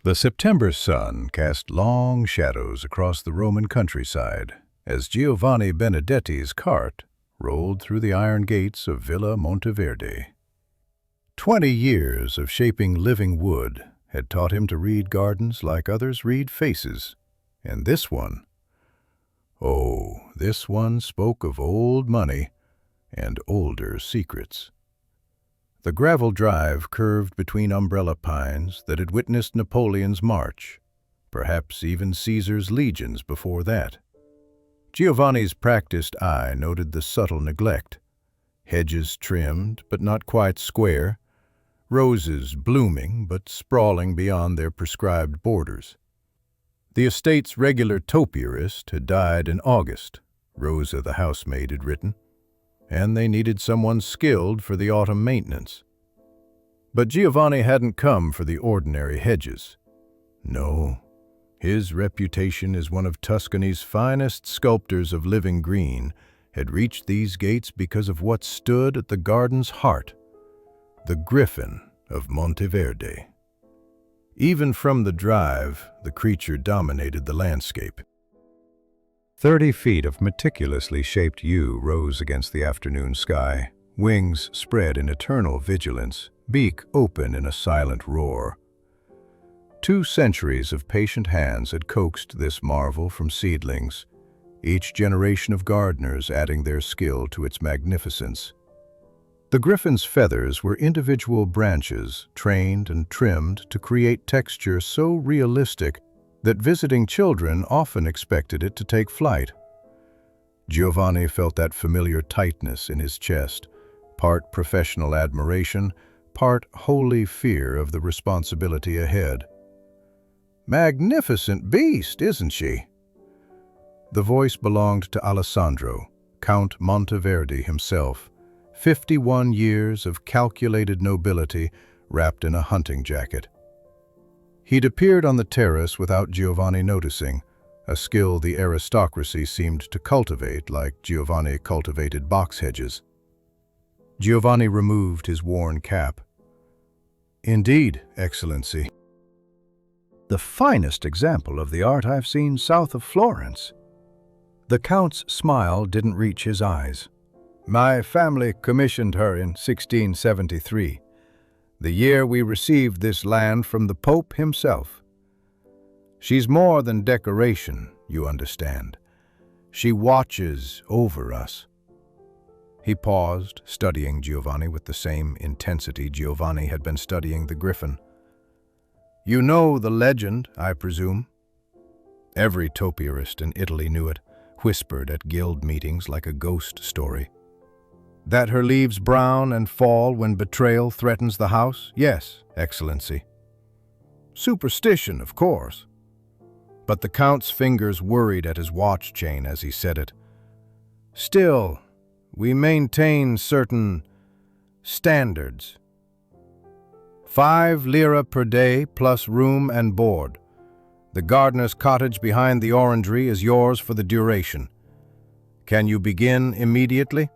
The September sun cast long shadows across the Roman countryside as Giovanni Benedetti's cart rolled through the iron gates of Villa Monteverde. 20 years of shaping living wood had taught him to read gardens like others read faces, and this one, this one spoke of old money and older secrets. The gravel drive curved between umbrella pines that had witnessed Napoleon's march, perhaps even Caesar's legions before that. Giovanni's practiced eye noted the subtle neglect: hedges trimmed but not quite square, roses blooming but sprawling beyond their prescribed borders. The estate's regular topiarist had died in August, Rosa the housemaid had written, and they needed someone skilled for the autumn maintenance. But Giovanni hadn't come for the ordinary hedges. No, his reputation as one of Tuscany's finest sculptors of living green had reached these gates because of what stood at the garden's heart, the Griffin of Monteverde. Even from the drive, the creature dominated the landscape. 30 feet of meticulously shaped yew rose against the afternoon sky, wings spread in eternal vigilance, beak open in a silent roar. 2 centuries of patient hands had coaxed this marvel from seedlings, each generation of gardeners adding their skill to its magnificence. The griffin's feathers were individual branches, trained and trimmed to create texture so realistic that visiting children often expected it to take flight. Giovanni felt that familiar tightness in his chest, part professional admiration, part holy fear of the responsibility ahead. "Magnificent beast, isn't she?" The voice belonged to Alessandro, Count Monteverde himself, 51 years of calculated nobility wrapped in a hunting jacket. He'd appeared on the terrace without Giovanni noticing, a skill the aristocracy seemed to cultivate like Giovanni cultivated box hedges. Giovanni removed his worn cap. "Indeed, Excellency. The finest example of the art I've seen south of Florence." The Count's smile didn't reach his eyes. "My family commissioned her in 1673, the year we received this land from the Pope himself. She's more than decoration, you understand. She watches over us." He paused, studying Giovanni with the same intensity Giovanni had been studying the griffin. "You know the legend, I presume?" Every topiarist in Italy knew it, whispered at guild meetings like a ghost story. "That her leaves brown and fall when betrayal threatens the house? Yes, Excellency." "Superstition, of course." But the Count's fingers worried at his watch chain as he said it. "Still, we maintain certain standards. 5 lire per day plus room and board. The gardener's cottage behind the orangery is yours for the duration. Can you begin immediately?"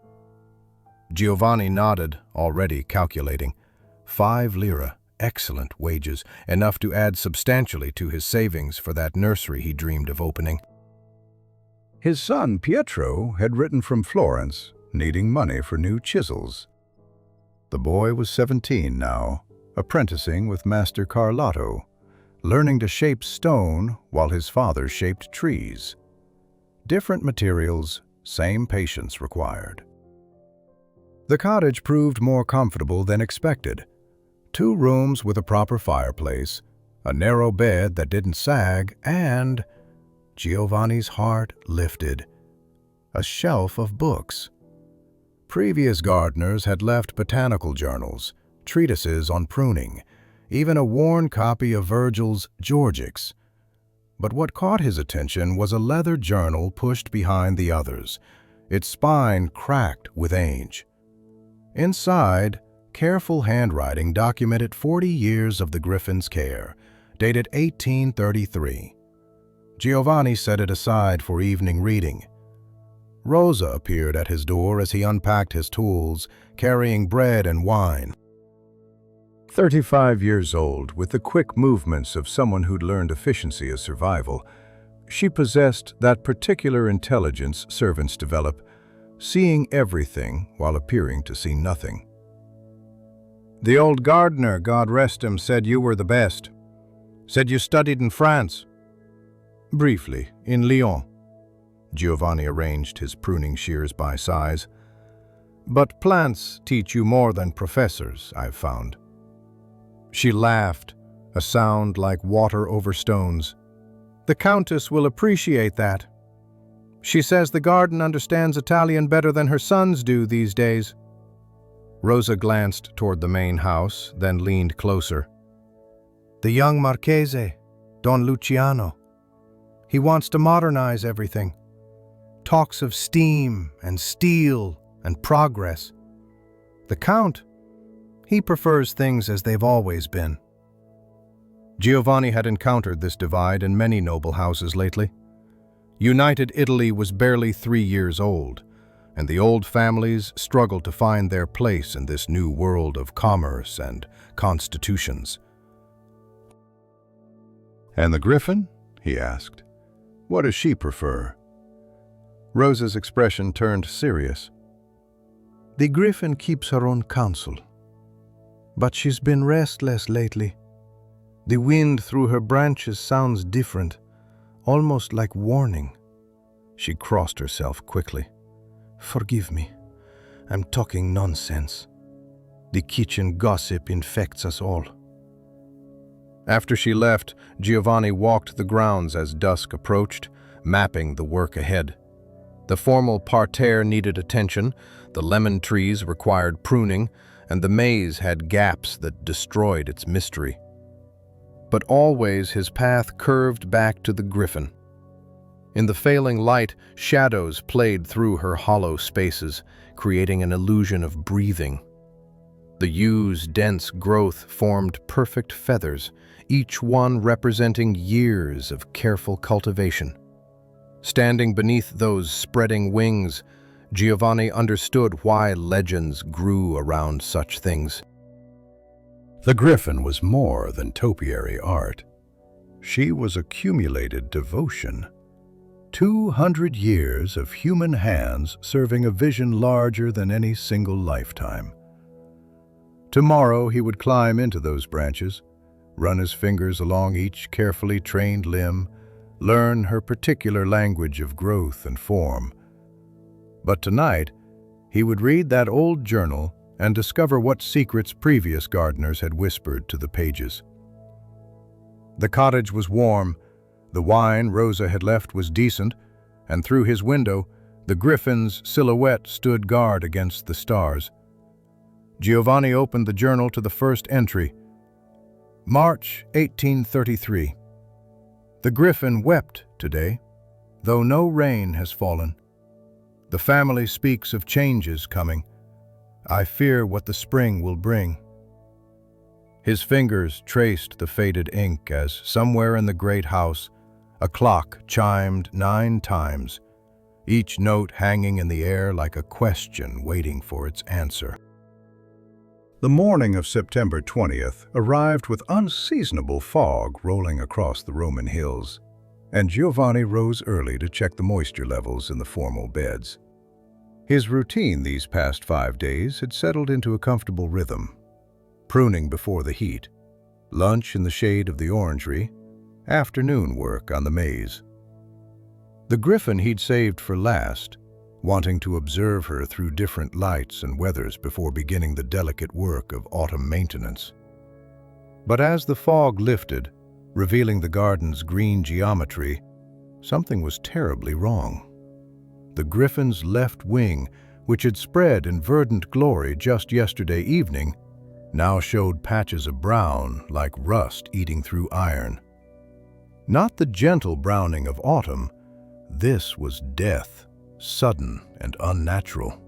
Giovanni nodded, already calculating. 5 lire, excellent wages, enough to add substantially to his savings for that nursery he dreamed of opening. His son Pietro had written from Florence, needing money for new chisels. The boy was 17 now, apprenticing with Master Carlotto, learning to shape stone while his father shaped trees. Different materials, same patience required. The cottage proved more comfortable than expected. 2 rooms with a proper fireplace, a narrow bed that didn't sag, and Giovanni's heart lifted. A shelf of books. Previous gardeners had left botanical journals, treatises on pruning, even a worn copy of Virgil's Georgics. But what caught his attention was a leather journal pushed behind the others, its spine cracked with age. Inside, careful handwriting documented 40 years of the griffin's care, dated 1833. Giovanni set it aside for evening reading. Rosa appeared at his door as he unpacked his tools, carrying bread and wine. 35 years old, with the quick movements of someone who'd learned efficiency as survival, she possessed that particular intelligence servants develop, seeing everything while appearing to see nothing. "The old gardener, God rest him, said you were the best. Said you studied in France." "Briefly, in Lyon." Giovanni arranged his pruning shears by size. "But plants teach you more than professors, I've found." She laughed, a sound like water over stones. "The Countess will appreciate that. She says the garden understands Italian better than her sons do these days." Rosa glanced toward the main house, then leaned closer. "The young Marchese, Don Luciano. He wants to modernize everything. Talks of steam and steel and progress. The Count, he prefers things as they've always been." Giovanni had encountered this divide in many noble houses lately. United Italy was barely 3 years old, and the old families struggled to find their place in this new world of commerce and constitutions. "And the Griffin?" he asked. "What does she prefer?" Rosa's expression turned serious. "The Griffin keeps her own counsel, but she's been restless lately. The wind through her branches sounds different, almost like warning." She crossed herself quickly. "Forgive me. I'm talking nonsense. The kitchen gossip infects us all." After she left, Giovanni walked the grounds as dusk approached, mapping the work ahead. The formal parterre needed attention, the lemon trees required pruning, and the maze had gaps that destroyed its mystery. But always his path curved back to the Griffin. In the failing light, shadows played through her hollow spaces, creating an illusion of breathing. The yew's dense growth formed perfect feathers, each one representing years of careful cultivation. Standing beneath those spreading wings, Giovanni understood why legends grew around such things. The Griffin was more than topiary art. She was accumulated devotion. 200 years of human hands serving a vision larger than any single lifetime. Tomorrow he would climb into those branches, run his fingers along each carefully trained limb, learn her particular language of growth and form. But tonight, he would read that old journal and discover what secrets previous gardeners had whispered to the pages. The cottage was warm, the wine Rosa had left was decent, and through his window, the Griffin's silhouette stood guard against the stars. Giovanni opened the journal to the first entry. March 1833. The Griffin wept today, though no rain has fallen. The family speaks of changes coming. I fear what the spring will bring. His fingers traced the faded ink as, somewhere in the great house, a clock chimed 9 times, each note hanging in the air like a question waiting for its answer. The morning of September 20th arrived with unseasonable fog rolling across the Roman hills, and Giovanni rose early to check the moisture levels in the formal beds. His routine these past 5 days had settled into a comfortable rhythm. Pruning before the heat, lunch in the shade of the orangery, afternoon work on the maze. The Griffin he'd saved for last, wanting to observe her through different lights and weathers before beginning the delicate work of autumn maintenance. But as the fog lifted, revealing the garden's green geometry, something was terribly wrong. The Griffin's left wing, which had spread in verdant glory just yesterday evening, now showed patches of brown like rust eating through iron. Not the gentle browning of autumn, this was death, sudden and unnatural.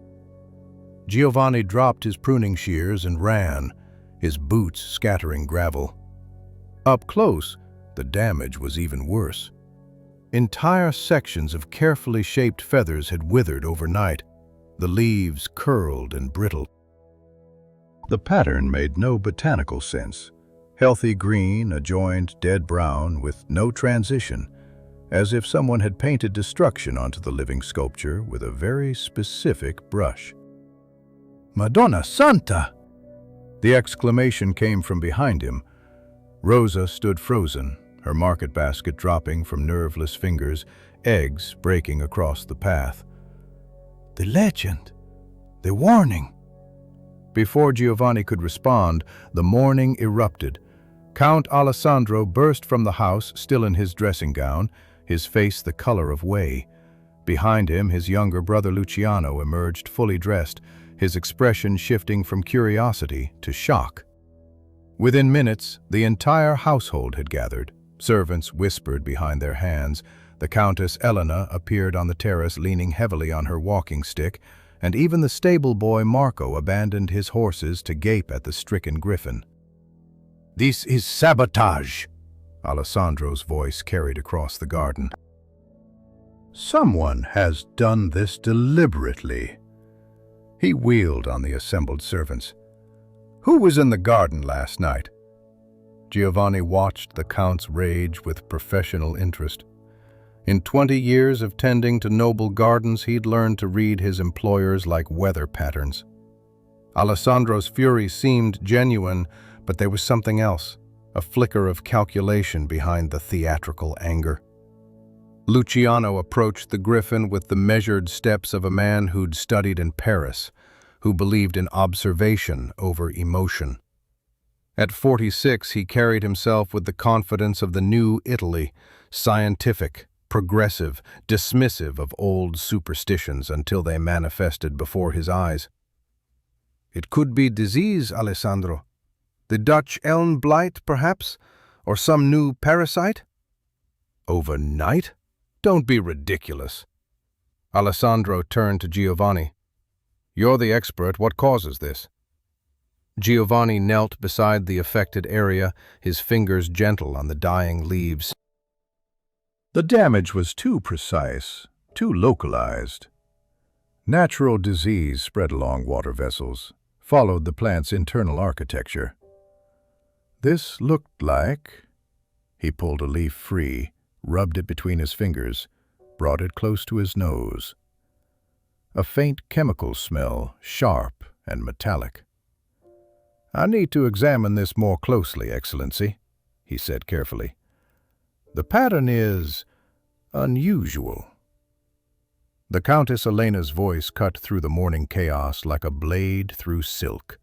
Giovanni dropped his pruning shears and ran, his boots scattering gravel. Up close, the damage was even worse. Entire sections of carefully shaped feathers had withered overnight, the leaves curled and brittle. The pattern made no botanical sense. Healthy green adjoined dead brown with no transition, as if someone had painted destruction onto the living sculpture with a very specific brush. "Madonna Santa!" The exclamation came from behind him. Rosa stood frozen, her market basket dropping from nerveless fingers, eggs breaking across the path. "The legend! The warning!" Before Giovanni could respond, the morning erupted. Count Alessandro burst from the house, still in his dressing gown, his face the color of whey. Behind him, his younger brother Luciano emerged fully dressed, his expression shifting from curiosity to shock. Within minutes, the entire household had gathered. Servants whispered behind their hands. The Countess Elena appeared on the terrace leaning heavily on her walking stick, and even the stable boy Marco abandoned his horses to gape at the stricken griffin. "This is sabotage," Alessandro's voice carried across the garden. "Someone has done this deliberately." He wheeled on the assembled servants. "Who was in the garden last night?" Giovanni watched the Count's rage with professional interest. In 20 years of tending to noble gardens, he'd learned to read his employers like weather patterns. Alessandro's fury seemed genuine, but there was something else, a flicker of calculation behind the theatrical anger. Luciano approached the griffin with the measured steps of a man who'd studied in Paris, who believed in observation over emotion. At 46, he carried himself with the confidence of the new Italy, scientific, progressive, dismissive of old superstitions until they manifested before his eyes. "It could be disease, Alessandro. The Dutch elm blight, perhaps, or some new parasite?" "Overnight? Don't be ridiculous." Alessandro turned to Giovanni. "You're the expert. What causes this?" Giovanni knelt beside the affected area, his fingers gentle on the dying leaves. "The damage was too precise, too localized. Natural disease spread along water vessels, followed the plant's internal architecture. This looked like..." He pulled a leaf free, rubbed it between his fingers, brought it close to his nose. A faint chemical smell, sharp and metallic. "I need to examine this more closely, Excellency," he said carefully. "The pattern is unusual." The Countess Elena's voice cut through the morning chaos like a blade through silk.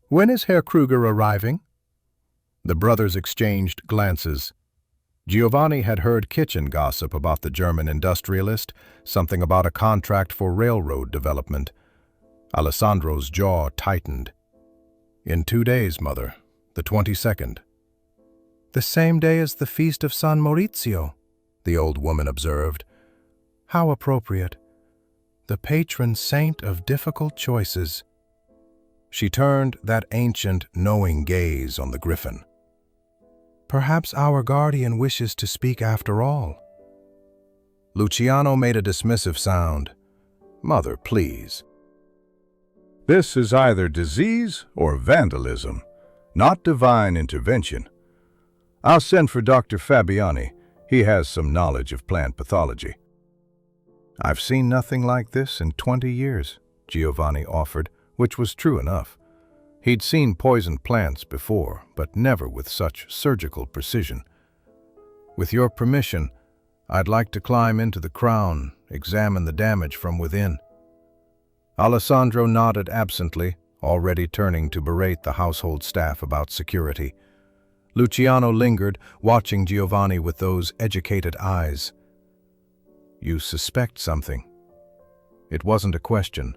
"When is Herr Kruger arriving?" The brothers exchanged glances. Giovanni had heard kitchen gossip about the German industrialist, something about a contract for railroad development. Alessandro's jaw tightened. "In 2 days, Mother, the 22nd. "The same day as the feast of San Maurizio," the old woman observed. "How appropriate. The patron saint of difficult choices." She turned that ancient, knowing gaze on the griffin. "Perhaps our guardian wishes to speak after all." Luciano made a dismissive sound. "Mother, please." "This is either disease or vandalism, not divine intervention. I'll send for Dr. Fabiani. He has some knowledge of plant pathology." "I've seen nothing like this in 20 years, Giovanni offered, which was true enough. He'd seen poisoned plants before, but never with such surgical precision. "With your permission, I'd like to climb into the crown, examine the damage from within." Alessandro nodded absently, already turning to berate the household staff about security. Luciano lingered, watching Giovanni with those educated eyes. "You suspect something?" It wasn't a question.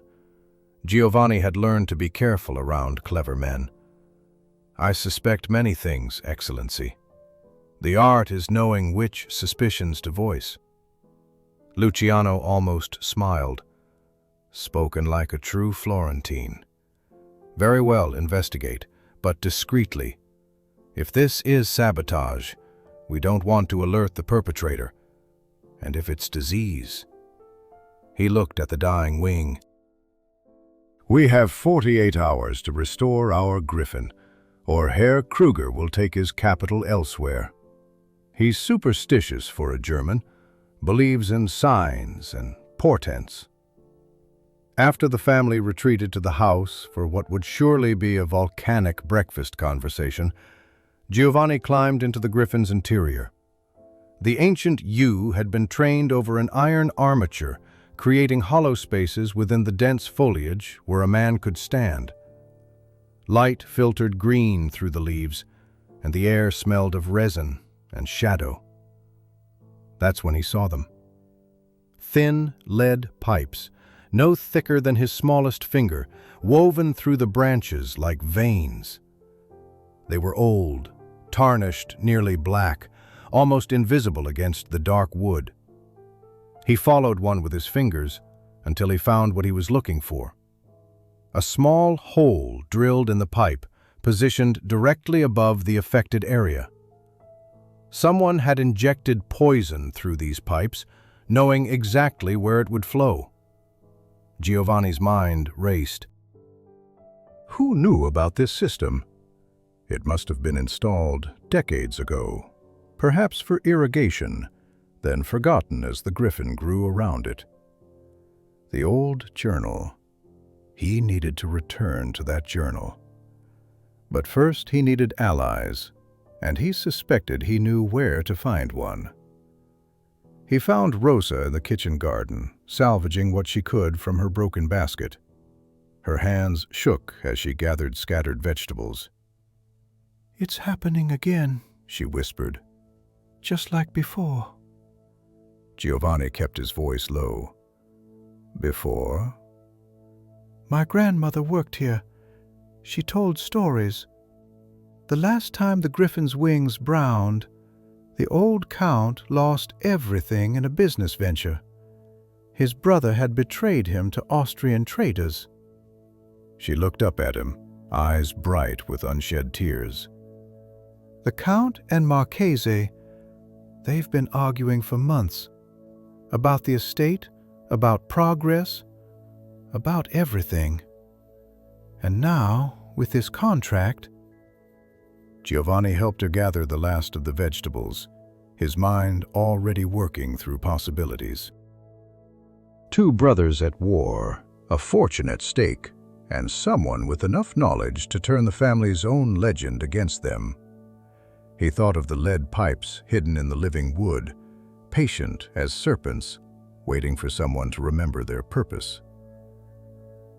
Giovanni had learned to be careful around clever men. "I suspect many things, Excellency. The art is knowing which suspicions to voice." Luciano almost smiled. Spoken like a true Florentine. "Very well, investigate, but discreetly. If this is sabotage, we don't want to alert the perpetrator. And if it's disease..." He looked at the dying wing. We have 48 hours to restore our griffin, or Herr Kruger will take his capital elsewhere. He's superstitious for a German, believes in signs and portents. After the family retreated to the house for what would surely be a volcanic breakfast conversation, Giovanni climbed into the griffin's interior. The ancient yew had been trained over an iron armature, creating hollow spaces within the dense foliage where a man could stand. Light filtered green through the leaves, and the air smelled of resin and shadow. That's when he saw them. Thin lead pipes, no thicker than his smallest finger, woven through the branches like veins. They were old, tarnished, nearly black, almost invisible against the dark wood. He followed one with his fingers until he found what he was looking for. A small hole drilled in the pipe, positioned directly above the affected area. Someone had injected poison through these pipes, knowing exactly where it would flow. Giovanni's mind raced. Who knew about this system? It must have been installed decades ago, perhaps for irrigation, then forgotten as the griffin grew around it. The old journal. He needed to return to that journal. But first he needed allies, and he suspected he knew where to find one. He found Rosa in the kitchen garden, salvaging what she could from her broken basket. Her hands shook as she gathered scattered vegetables. "It's happening again," she whispered. "Just like before." Giovanni kept his voice low. "Before?" "My grandmother worked here. She told stories. The last time the griffin's wings browned, the old count lost everything in a business venture. His brother had betrayed him to Austrian traders." She looked up at him, eyes bright with unshed tears. "The count and Marchese, they've been arguing for months. About the estate, about progress, about everything. And now, with this contract..." Giovanni helped her gather the last of the vegetables, his mind already working through possibilities. Two brothers at war, a fortune at stake, and someone with enough knowledge to turn the family's own legend against them. He thought of the lead pipes hidden in the living wood, patient as serpents, waiting for someone to remember their purpose.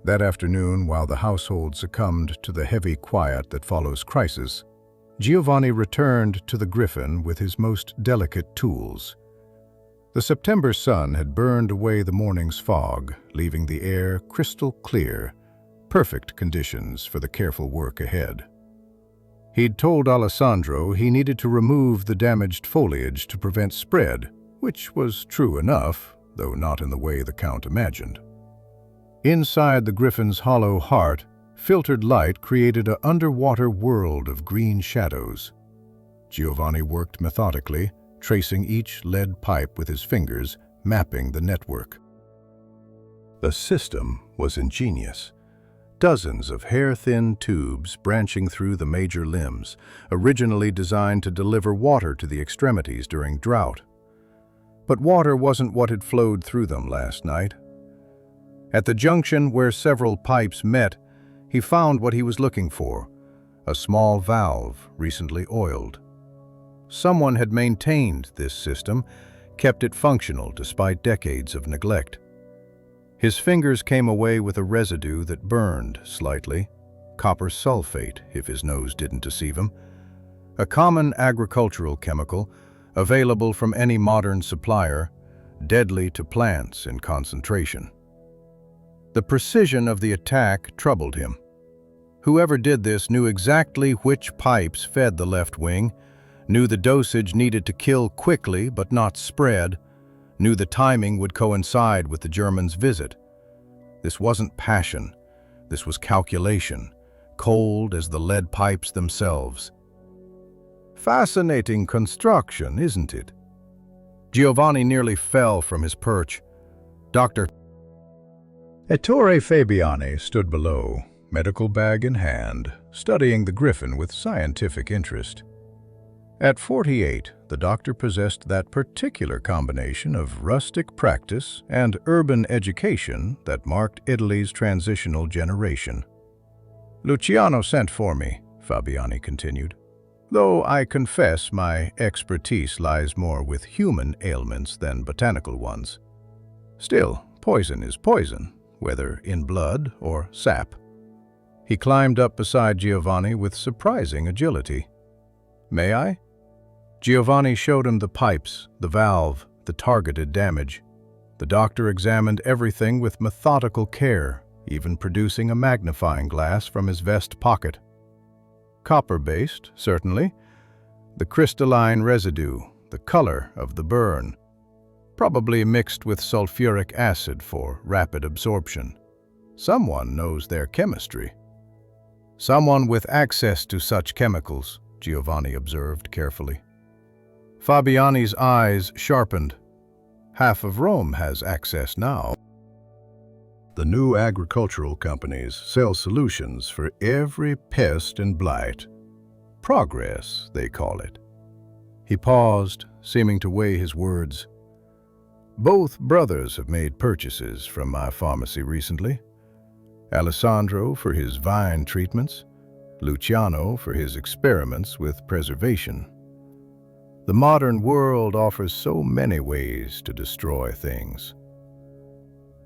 That afternoon, while the household succumbed to the heavy quiet that follows crisis, Giovanni returned to the griffin with his most delicate tools. The September sun had burned away the morning's fog, leaving the air crystal clear, perfect conditions for the careful work ahead. He'd told Alessandro he needed to remove the damaged foliage to prevent spread, which was true enough, though not in the way the Count imagined. Inside the griffin's hollow heart, filtered light created an underwater world of green shadows. Giovanni worked methodically, tracing each lead pipe with his fingers, mapping the network. The system was ingenious. Dozens of hair-thin tubes branching through the major limbs, originally designed to deliver water to the extremities during drought. But water wasn't what had flowed through them last night. At the junction where several pipes met, he found what he was looking for, a small valve recently oiled. Someone had maintained this system, kept it functional despite decades of neglect. His fingers came away with a residue that burned slightly, copper sulfate if his nose didn't deceive him, a common agricultural chemical available from any modern supplier, deadly to plants in concentration. The precision of the attack troubled him. Whoever did this knew exactly which pipes fed the left wing, knew the dosage needed to kill quickly but not spread, knew the timing would coincide with the German's visit. This wasn't passion, this was calculation, cold as the lead pipes themselves. Fascinating construction, isn't it? Giovanni nearly fell from his perch. Doctor, Ettore Fabiani stood below, medical bag in hand, studying the griffin with scientific interest. At 48, the doctor possessed that particular combination of rustic practice and urban education that marked Italy's transitional generation. "Luciano sent for me," Fabiani continued, "though I confess my expertise lies more with human ailments than botanical ones. Still, poison is poison, whether in blood or sap." He climbed up beside Giovanni with surprising agility. "May I?" Giovanni showed him the pipes, the valve, the targeted damage. The doctor examined everything with methodical care, even producing a magnifying glass from his vest pocket. "Copper-based, certainly. The crystalline residue, the color of the burn. Probably mixed with sulfuric acid for rapid absorption. Someone knows their chemistry." "Someone with access to such chemicals," Giovanni observed carefully. Fabiani's eyes sharpened. "Half of Rome has access now." "The new agricultural companies sell solutions for every pest and blight. Progress, they call it." He paused, seeming to weigh his words. "Both brothers have made purchases from my pharmacy recently. Alessandro for his vine treatments, Luciano for his experiments with preservation. The modern world offers so many ways to destroy things."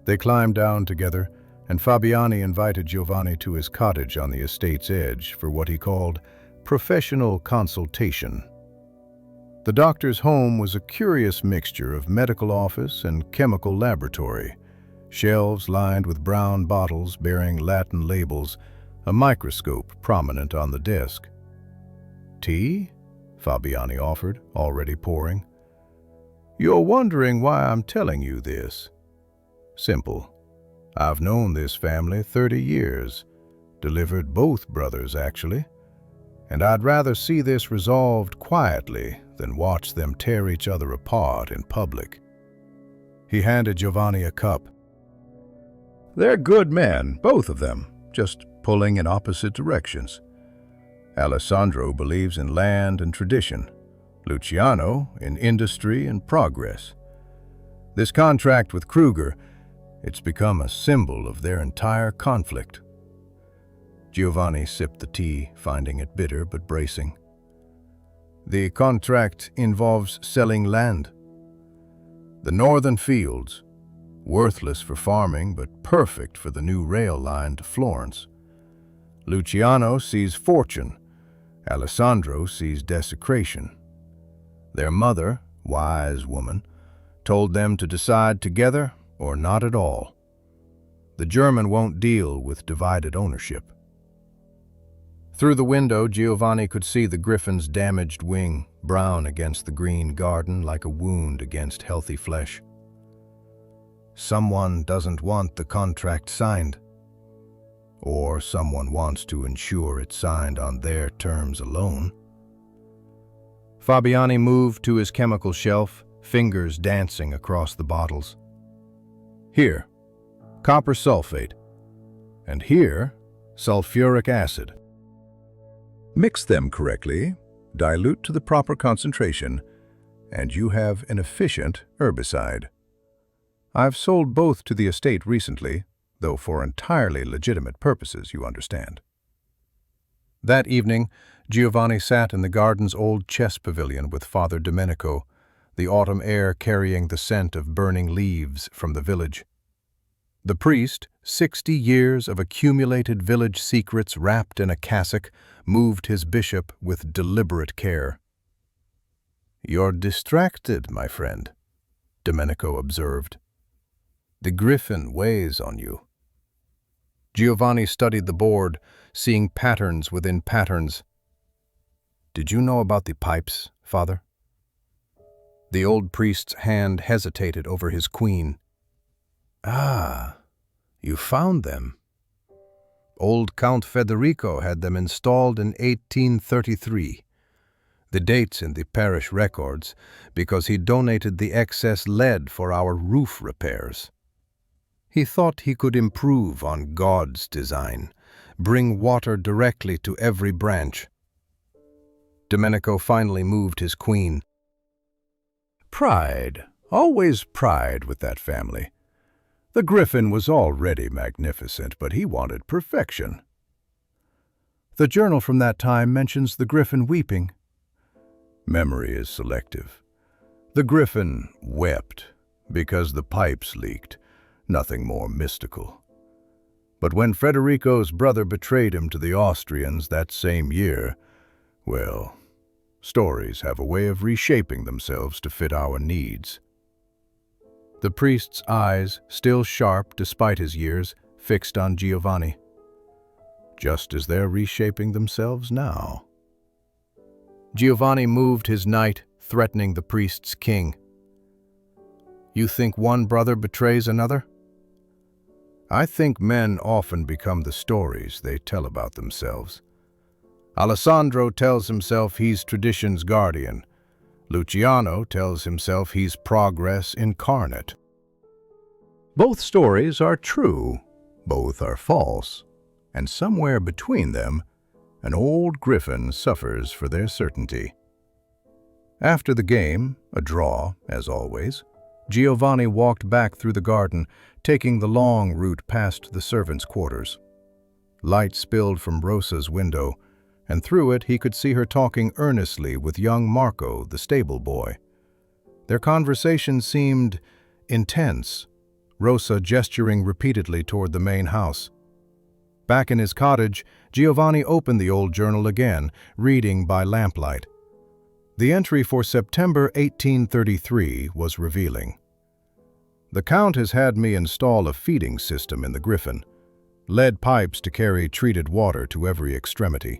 They climbed down together, and Fabiani invited Giovanni to his cottage on the estate's edge for what he called professional consultation. The doctor's home was a curious mixture of medical office and chemical laboratory, shelves lined with brown bottles bearing Latin labels, a microscope prominent on the desk. "Tea?" Fabiani offered, already pouring. "You're wondering why I'm telling you this. Simple. I've known this family 30 years, delivered both brothers actually, and I'd rather see this resolved quietly than watch them tear each other apart in public." He handed Giovanni a cup. "They're good men, both of them, just pulling in opposite directions. Alessandro believes in land and tradition, Luciano in industry and progress. This contract with Kruger, it's become a symbol of their entire conflict." Giovanni sipped the tea, finding it bitter but bracing. "The contract involves selling land. The northern fields, worthless for farming but perfect for the new rail line to Florence. Luciano sees fortune, Alessandro sees desecration. Their mother, wise woman, told them to decide together or not at all. The German won't deal with divided ownership." Through the window, Giovanni could see the griffin's damaged wing, brown against the green garden like a wound against healthy flesh. "Someone doesn't want the contract signed. Or someone wants to ensure it's signed on their terms alone." Fabiani moved to his chemical shelf, fingers dancing across the bottles. "Here, copper sulfate. And here, sulfuric acid. Mix them correctly, dilute to the proper concentration, and you have an efficient herbicide. I've sold both to the estate recently, though for entirely legitimate purposes, you understand." That evening, Giovanni sat in the garden's old chess pavilion with Father Domenico, the autumn air carrying the scent of burning leaves from the village. The priest, 60 years of accumulated village secrets wrapped in a cassock, moved his bishop with deliberate care. "You're distracted, my friend," Domenico observed. "The griffin weighs on you." Giovanni studied the board, seeing patterns within patterns. "Did you know about the pipes, Father?" The old priest's hand hesitated over his queen. "Ah, you found them. Old Count Federico had them installed in 1833. The date's in the parish records because he donated the excess lead for our roof repairs." He thought he could improve on God's design, bring water directly to every branch. Domenico finally moved his queen. Pride, always pride with that family. The griffin was already magnificent, but he wanted perfection. The journal from that time mentions the griffin weeping. Memory is selective. The griffin wept because the pipes leaked, nothing more mystical. But when Federico's brother betrayed him to the Austrians that same year, well, stories have a way of reshaping themselves to fit our needs. The priest's eyes, still sharp despite his years, fixed on Giovanni, just as they're reshaping themselves now. Giovanni moved his knight, threatening the priest's king. You think one brother betrays another? I think men often become the stories they tell about themselves. Alessandro tells himself he's tradition's guardian. Luciano tells himself he's progress incarnate. Both stories are true, both are false, and somewhere between them, an old griffin suffers for their certainty. After the game, a draw, as always, Giovanni walked back through the garden, taking the long route past the servants' quarters. Light spilled from Rosa's window, and through it he could see her talking earnestly with young Marco, the stable boy. Their conversation seemed intense, Rosa gesturing repeatedly toward the main house. Back in his cottage, Giovanni opened the old journal again, reading by lamplight. The entry for September 1833 was revealing. The Count has had me install a feeding system in the griffin, lead pipes to carry treated water to every extremity.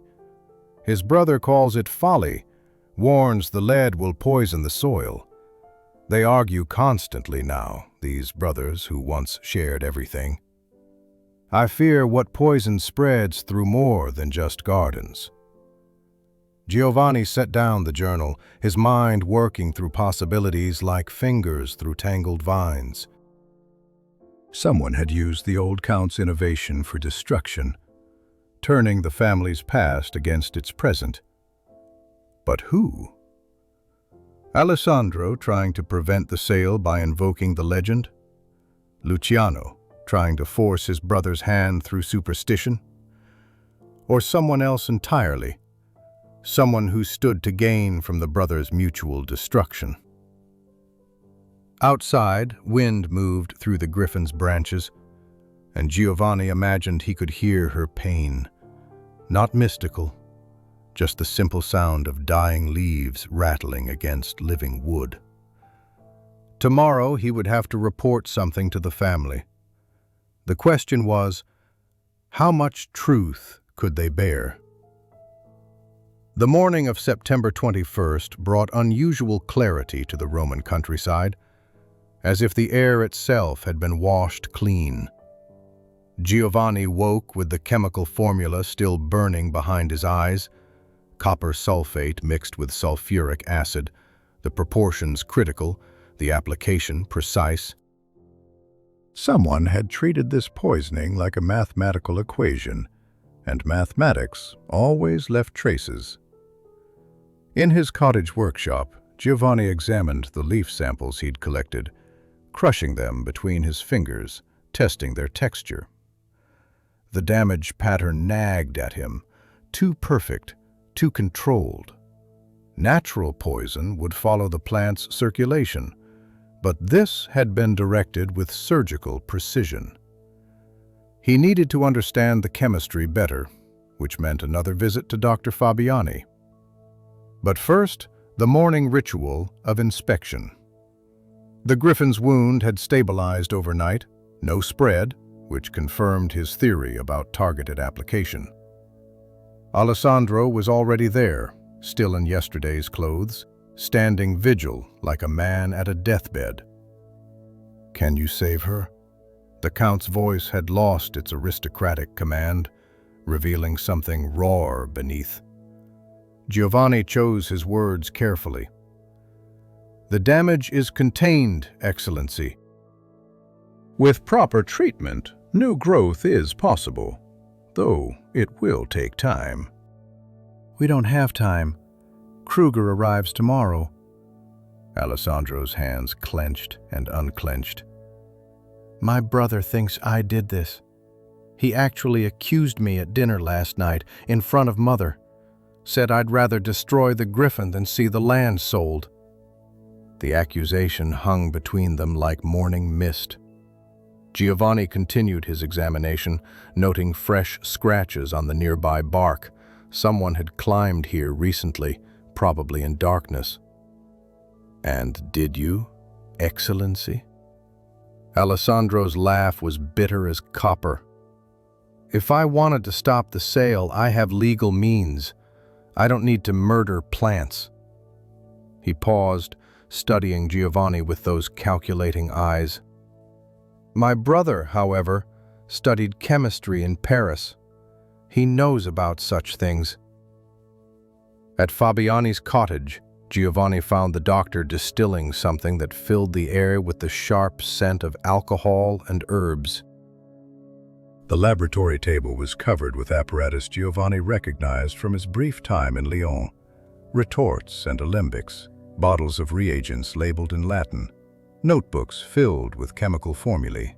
His brother calls it folly, warns the lead will poison the soil. They argue constantly now, these brothers who once shared everything. I fear what poison spreads through more than just gardens. Giovanni set down the journal, his mind working through possibilities like fingers through tangled vines. Someone had used the old Count's innovation for destruction, turning the family's past against its present. But who? Alessandro trying to prevent the sale by invoking the legend? Luciano trying to force his brother's hand through superstition? Or someone else entirely? Someone who stood to gain from the brothers' mutual destruction? Outside, wind moved through the griffin's branches, and Giovanni imagined he could hear her pain. Not mystical, just the simple sound of dying leaves rattling against living wood. Tomorrow he would have to report something to the family. The question was, how much truth could they bear? The morning of September 21st brought unusual clarity to the Roman countryside, as if the air itself had been washed clean. Giovanni woke with the chemical formula still burning behind his eyes, copper sulfate mixed with sulfuric acid, the proportions critical, the application precise. Someone had treated this poisoning like a mathematical equation, and mathematics always left traces. In his cottage workshop, Giovanni examined the leaf samples he'd collected, crushing them between his fingers, testing their texture. The damage pattern nagged at him, too perfect, too controlled. Natural poison would follow the plant's circulation, but this had been directed with surgical precision. He needed to understand the chemistry better, which meant another visit to Dr. Fabiani. But first, the morning ritual of inspection. The griffin's wound had stabilized overnight, no spread, which confirmed his theory about targeted application. Alessandro was already there, still in yesterday's clothes, standing vigil like a man at a deathbed. Can you save her? The Count's voice had lost its aristocratic command, revealing something raw beneath. Giovanni chose his words carefully. The damage is contained, Excellency. With proper treatment, new growth is possible, though it will take time. We don't have time. Kruger arrives tomorrow. Alessandro's hands clenched and unclenched. My brother thinks I did this. He actually accused me at dinner last night in front of Mother. Said I'd rather destroy the griffin than see the land sold. The accusation hung between them like morning mist. Giovanni continued his examination, noting fresh scratches on the nearby bark. Someone had climbed here recently, probably in darkness. And did you, Excellency? Alessandro's laugh was bitter as copper. If I wanted to stop the sale, I have legal means. I don't need to murder plants. He paused, studying Giovanni with those calculating eyes. My brother, however, studied chemistry in Paris. He knows about such things. At Fabiani's cottage, Giovanni found the doctor distilling something that filled the air with the sharp scent of alcohol and herbs. The laboratory table was covered with apparatus Giovanni recognized from his brief time in Lyon. Retorts and alembics, bottles of reagents labeled in Latin, notebooks filled with chemical formulae.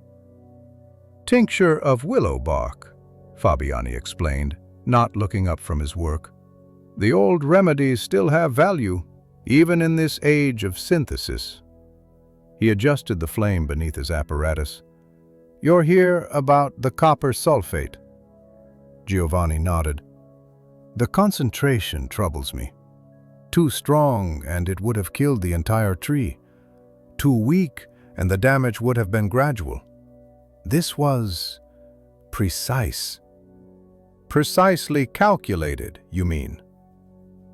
Tincture of willow bark, Fabiani explained, not looking up from his work. The old remedies still have value, even in this age of synthesis. He adjusted the flame beneath his apparatus. You're here about the copper sulfate. Giovanni nodded. The concentration troubles me. Too strong, and it would have killed the entire tree. Too weak, and the damage would have been gradual. This was precise. Precisely calculated, you mean?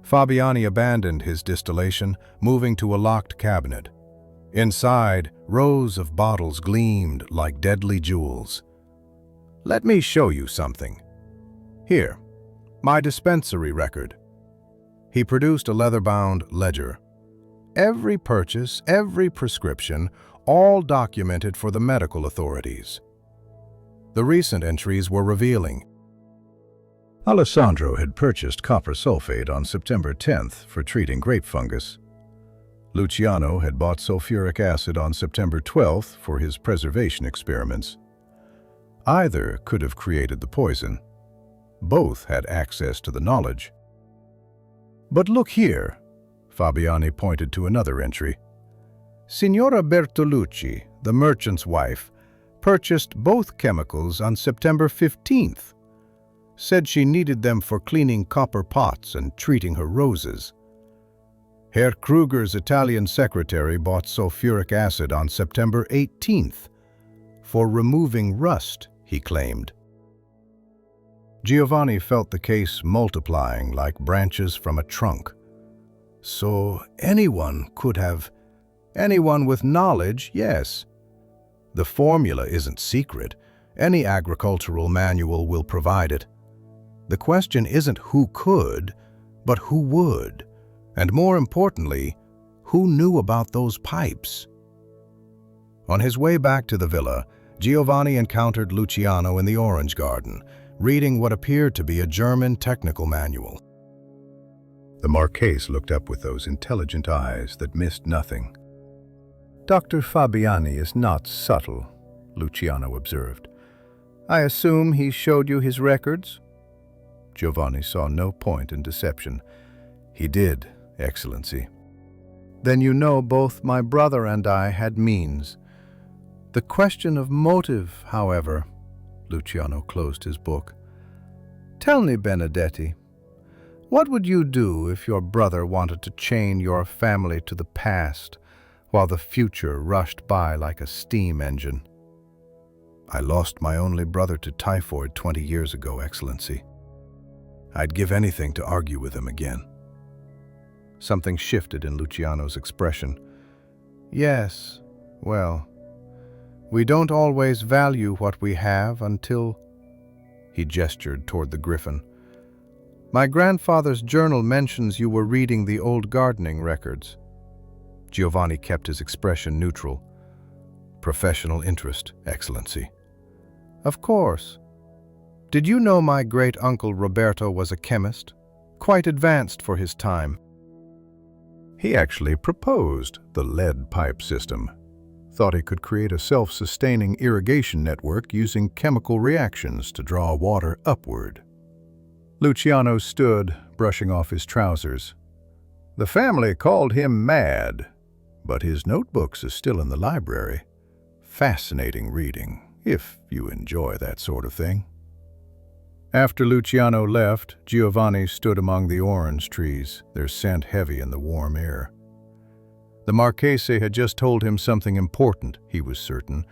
Fabiani abandoned his distillation, moving to a locked cabinet. Inside, rows of bottles gleamed like deadly jewels. Let me show you something. Here, my dispensary record. He produced a leather-bound ledger. Every purchase, every prescription, all documented for the medical authorities. The recent entries were revealing. Alessandro had purchased copper sulfate on September 10th for treating grape fungus. Luciano had bought sulfuric acid on September 12th for his preservation experiments. Either could have created the poison. Both had access to the knowledge. But look here, Fabiani pointed to another entry. Signora Bertolucci, the merchant's wife, purchased both chemicals on September 15th. Said she needed them for cleaning copper pots and treating her roses. Herr Kruger's Italian secretary bought sulfuric acid on September 18th for removing rust, he claimed. Giovanni felt the case multiplying like branches from a trunk. So anyone could have, anyone with knowledge, yes. The formula isn't secret. Any agricultural manual will provide it. The question isn't who could, but who would. And more importantly, who knew about those pipes? On his way back to the villa, Giovanni encountered Luciano in the orange garden, reading what appeared to be a German technical manual. The Marchese looked up with those intelligent eyes that missed nothing. Dr. Fabiani is not subtle, Luciano observed. I assume he showed you his records? Giovanni saw no point in deception. He did, Excellency. Then you know both my brother and I had means. The question of motive, however, Luciano closed his book. Tell me, Benedetti, what would you do if your brother wanted to chain your family to the past while the future rushed by like a steam engine? I lost my only brother to typhoid 20 years ago, Excellency. I'd give anything to argue with him again. Something shifted in Luciano's expression. Yes, well, we don't always value what we have until... He gestured toward the griffin. My grandfather's journal mentions you were reading the old gardening records. Giovanni kept his expression neutral. Professional interest, Excellency. Of course. Did you know my great-uncle Roberto was a chemist? Quite advanced for his time. He actually proposed the lead pipe system. Thought he could create a self-sustaining irrigation network using chemical reactions to draw water upward. Luciano stood, brushing off his trousers. The family called him mad, but his notebooks are still in the library. Fascinating reading, if you enjoy that sort of thing. After Luciano left, Giovanni stood among the orange trees, their scent heavy in the warm air. The Marchese had just told him something important, he was certain,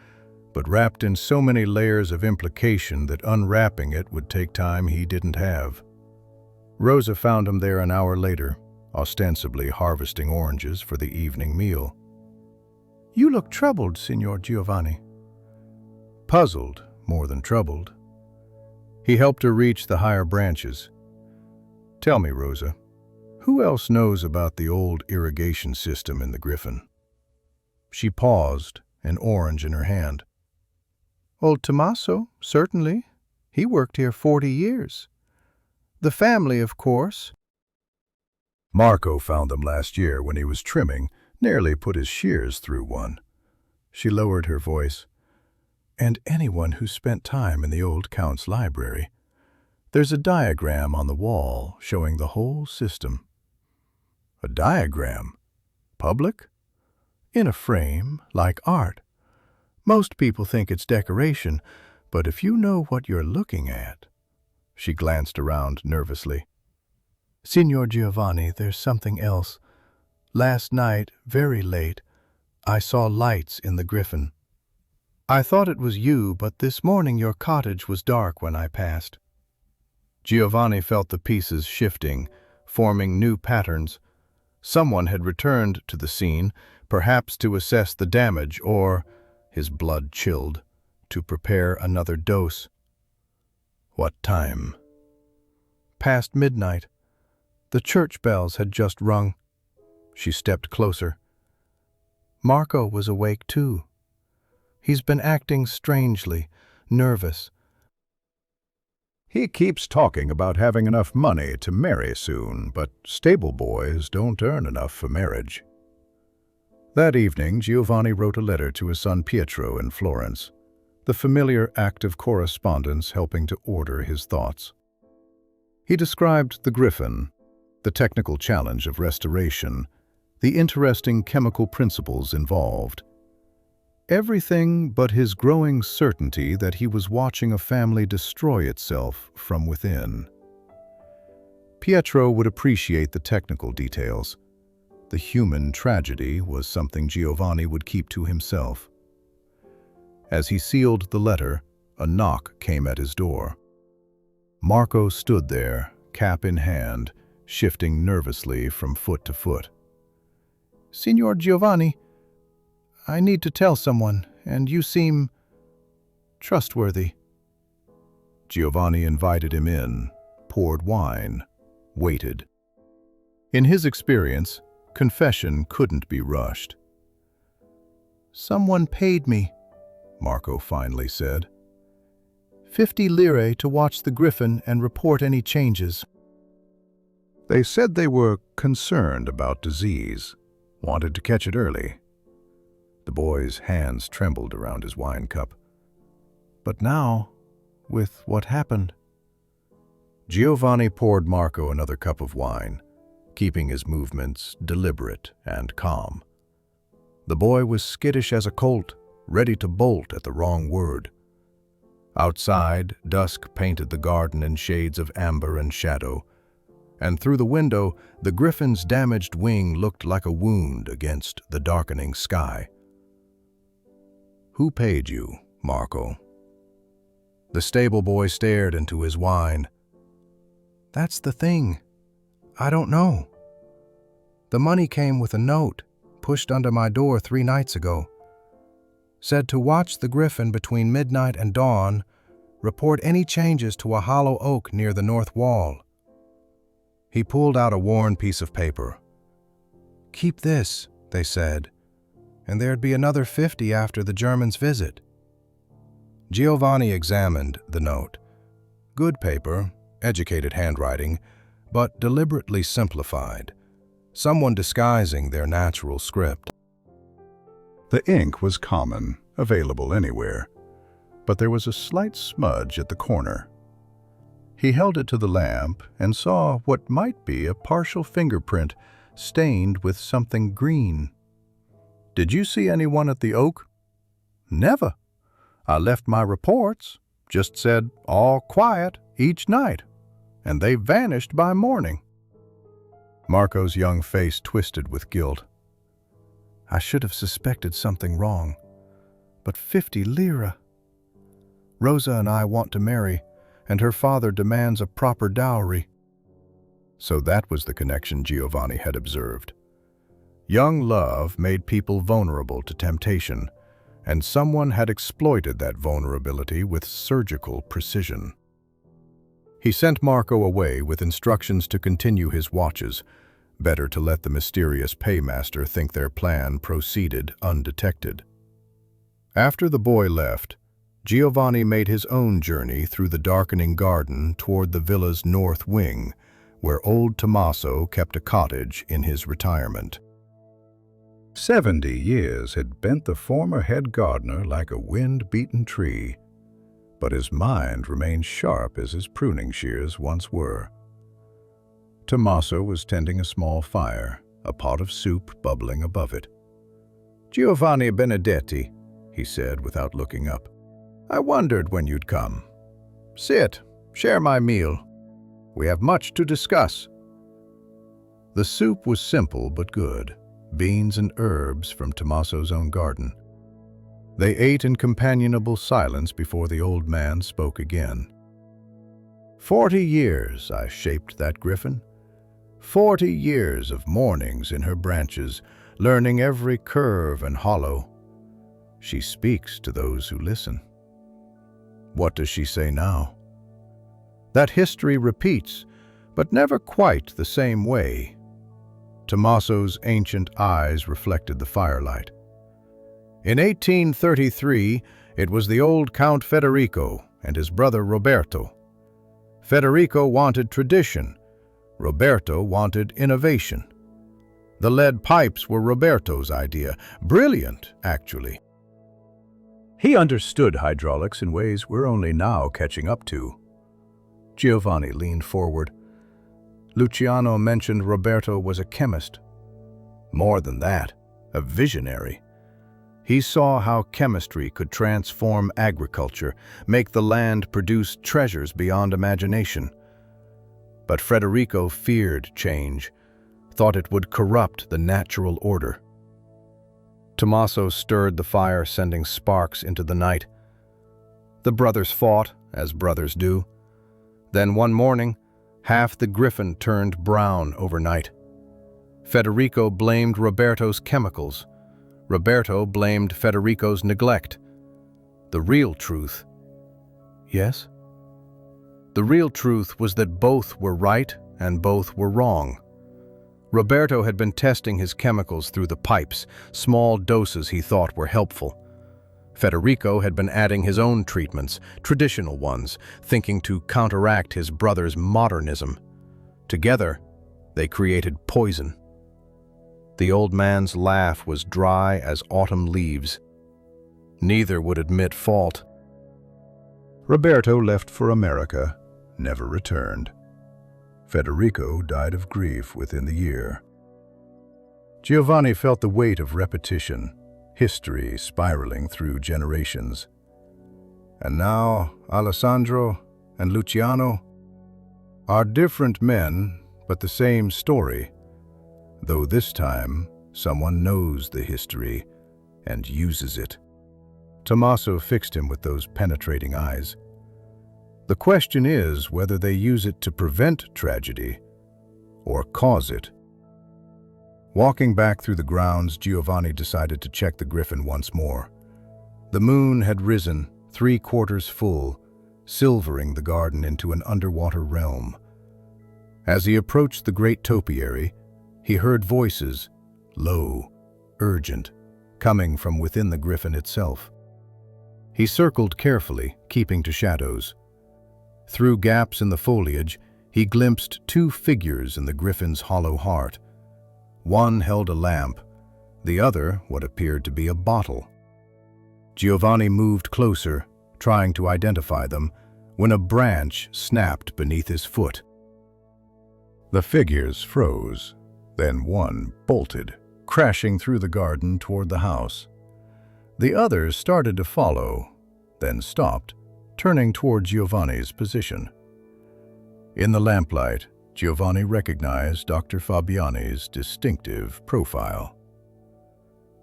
but wrapped in so many layers of implication that unwrapping it would take time he didn't have. Rosa found him there an hour later, ostensibly harvesting oranges for the evening meal. You look troubled, Signor Giovanni. Puzzled, more than troubled. He helped her reach the higher branches. Tell me, Rosa, who else knows about the old irrigation system in the Griffin? She paused, an orange in her hand. Old Tommaso, certainly. He worked here 40 years. The family, of course. Marco found them last year when he was trimming, nearly put his shears through one. She lowered her voice. And anyone who spent time in the old Count's library. There's a diagram on the wall showing the whole system. A diagram? Public? In a frame, like art. Most people think it's decoration, but if you know what you're looking at... She glanced around nervously. Signor Giovanni, there's something else. Last night, very late, I saw lights in the Griffin. I thought it was you, but this morning your cottage was dark when I passed. Giovanni felt the pieces shifting, forming new patterns. Someone had returned to the scene, perhaps to assess the damage or, his blood chilled, to prepare another dose. What time? Past midnight. The church bells had just rung. She stepped closer. Marco was awake too. He's been acting strangely, nervous. He keeps talking about having enough money to marry soon, but stable boys don't earn enough for marriage. That evening, Giovanni wrote a letter to his son Pietro in Florence, the familiar act of correspondence helping to order his thoughts. He described the Griffin, the technical challenge of restoration, the interesting chemical principles involved. Everything but his growing certainty that he was watching a family destroy itself from within. Pietro would appreciate the technical details. The human tragedy was something Giovanni would keep to himself. As he sealed the letter, a knock came at his door. Marco stood there, cap in hand, shifting nervously from foot to foot. Signor Giovanni, I need to tell someone, and you seem trustworthy. Giovanni invited him in, poured wine, waited. In his experience, confession couldn't be rushed. Someone paid me, Marco finally said. 50 lire to watch the Griffin and report any changes. They said they were concerned about disease, wanted to catch it early. The boy's hands trembled around his wine cup. But now, with what happened? Giovanni poured Marco another cup of wine, keeping his movements deliberate and calm. The boy was skittish as a colt, ready to bolt at the wrong word. Outside, dusk painted the garden in shades of amber and shadow, and through the window, the Griffin's damaged wing looked like a wound against the darkening sky. Who paid you, Marco? The stable boy stared into his wine. That's the thing. I don't know. The money came with a note, pushed under my door 3 nights ago. Said to watch the Griffin between midnight and dawn, report any changes to a hollow oak near the north wall. He pulled out a worn piece of paper. Keep this, they said, and there'd be another 50 after the Germans' visit. Giovanni examined the note. Good paper, educated handwriting, but deliberately simplified. Someone disguising their natural script. The ink was common, available anywhere, but there was a slight smudge at the corner. He held it to the lamp and saw what might be a partial fingerprint stained with something green. "Did you see anyone at the Oak?" "Never. I left my reports, just said all quiet each night, and they vanished by morning." Marco's young face twisted with guilt. I should have suspected something wrong. But 50 lira. Rosa and I want to marry, and her father demands a proper dowry. So that was the connection Giovanni had observed. Young love made people vulnerable to temptation, and someone had exploited that vulnerability with surgical precision. He sent Marco away with instructions to continue his watches. Better to let the mysterious paymaster think their plan proceeded undetected. After the boy left, Giovanni made his own journey through the darkening garden toward the villa's north wing, where old Tommaso kept a cottage in his retirement. 70 years had bent the former head gardener like a wind-beaten tree, but his mind remained sharp as his pruning shears once were. Tommaso was tending a small fire, a pot of soup bubbling above it. "Giovanni Benedetti," he said without looking up. "I wondered when you'd come. Sit, share my meal. We have much to discuss." The soup was simple but good, beans and herbs from Tommaso's own garden. They ate in companionable silence before the old man spoke again. 40 years I shaped that griffin. 40 years of mornings in her branches, learning every curve and hollow. She speaks to those who listen. What does she say now? That history repeats, but never quite the same way. Tommaso's ancient eyes reflected the firelight. In 1833, it was the old Count Federico and his brother Roberto. Federico wanted tradition. Roberto wanted innovation. The lead pipes were Roberto's idea. Brilliant, actually. He understood hydraulics in ways we're only now catching up to. Giovanni leaned forward. Luciano mentioned Roberto was a chemist. More than that, a visionary. He saw how chemistry could transform agriculture, make the land produce treasures beyond imagination. But Federico feared change, thought it would corrupt the natural order. Tommaso stirred the fire, sending sparks into the night. The brothers fought, as brothers do. Then one morning, half the griffin turned brown overnight. Federico blamed Roberto's chemicals. Roberto blamed Federico's neglect. The real truth— Yes? The real truth was that both were right and both were wrong. Roberto had been testing his chemicals through the pipes, small doses he thought were helpful. Federico had been adding his own treatments, traditional ones, thinking to counteract his brother's modernism. Together, they created poison. The old man's laugh was dry as autumn leaves. Neither would admit fault. Roberto left for America, never returned. Federico died of grief within the year. Giovanni felt the weight of repetition, history spiraling through generations. And now Alessandro and Luciano are different men, but the same story, though this time someone knows the history and uses it. Tommaso fixed him with those penetrating eyes. The question is whether they use it to prevent tragedy or cause it. Walking back through the grounds, Giovanni decided to check the griffin once more. The moon had risen, 3/4 full, silvering the garden into an underwater realm. As he approached the great topiary, he heard voices, low, urgent, coming from within the griffin itself. He circled carefully, keeping to shadows. Through gaps in the foliage, he glimpsed two figures in the griffin's hollow heart. One held a lamp, the other what appeared to be a bottle. Giovanni moved closer, trying to identify them, when a branch snapped beneath his foot. The figures froze, then one bolted, crashing through the garden toward the house. The others started to follow, then stopped, turning toward Giovanni's position. In the lamplight, Giovanni recognized Dr. Fabiani's distinctive profile.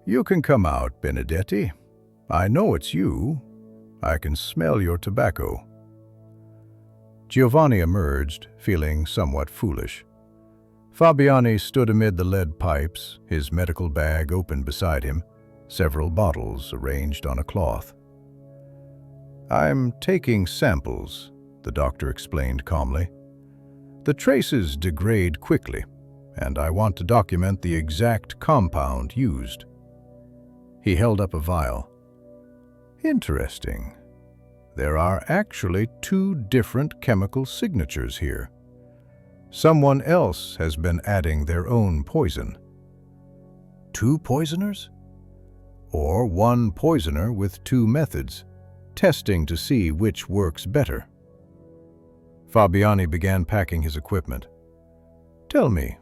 "You can come out, Benedetti. I know it's you. I can smell your tobacco." Giovanni emerged, feeling somewhat foolish. Fabiani stood amid the lead pipes, his medical bag open beside him, several bottles arranged on a cloth. "I'm taking samples," the doctor explained calmly. "The traces degrade quickly, and I want to document the exact compound used." He held up a vial. "Interesting. There are actually two different chemical signatures here. Someone else has been adding their own poison." "Two poisoners?" "Or one poisoner with two methods, testing to see which works better." Fabiani began packing his equipment. "Tell me,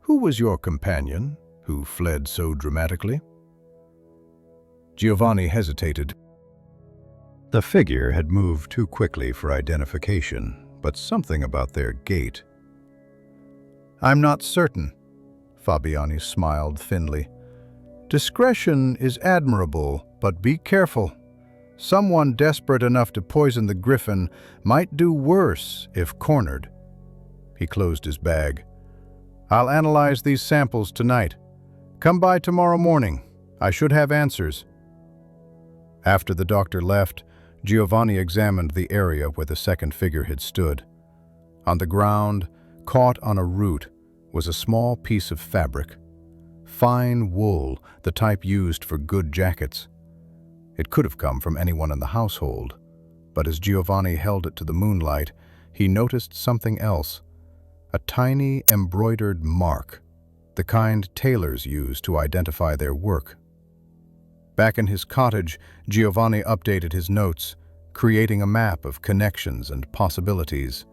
who was your companion who fled so dramatically?" Giovanni hesitated. The figure had moved too quickly for identification, but something about their gait. "I'm not certain," Fabiani smiled thinly. "Discretion is admirable, but be careful. Someone desperate enough to poison the griffin might do worse if cornered." He closed his bag. "I'll analyze these samples tonight. Come by tomorrow morning. I should have answers." After the doctor left, Giovanni examined the area where the second figure had stood. On the ground, caught on a root, was a small piece of fabric. Fine wool, the type used for good jackets. It could have come from anyone in the household, but as Giovanni held it to the moonlight, he noticed something else. A tiny embroidered mark, the kind tailors use to identify their work. Back in his cottage, Giovanni updated his notes, creating a map of connections and possibilities.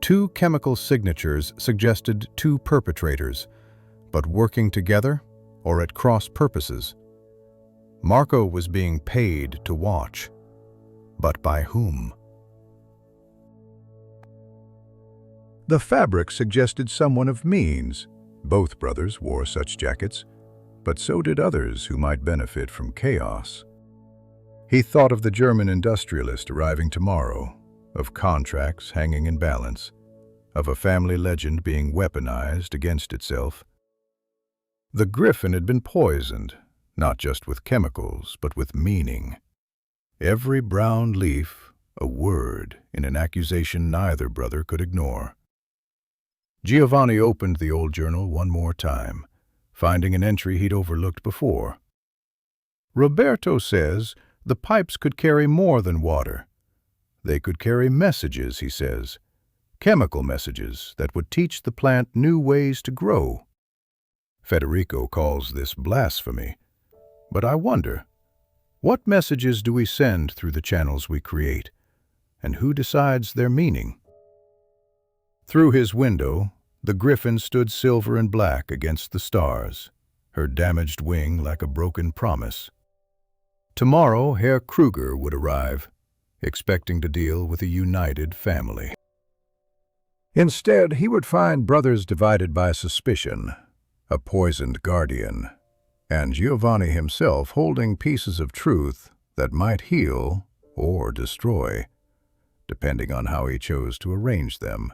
Two chemical signatures suggested two perpetrators, but working together or at cross purposes. Marco was being paid to watch, but by whom? The fabric suggested someone of means. Both brothers wore such jackets, but so did others who might benefit from chaos. He thought of the German industrialist arriving tomorrow, of contracts hanging in balance, of a family legend being weaponized against itself. The griffin had been poisoned, not just with chemicals, but with meaning. Every brown leaf, a word in an accusation neither brother could ignore. Giovanni opened the old journal one more time, finding an entry he'd overlooked before. "Roberto says the pipes could carry more than water. They could carry messages, he says, chemical messages that would teach the plant new ways to grow. Federico calls this blasphemy, but I wonder, what messages do we send through the channels we create, and who decides their meaning?" Through his window, the griffin stood silver and black against the stars, her damaged wing like a broken promise. Tomorrow, Herr Kruger would arrive, expecting to deal with a united family. Instead, he would find brothers divided by suspicion, a poisoned guardian, and Giovanni himself holding pieces of truth that might heal or destroy, depending on how he chose to arrange them.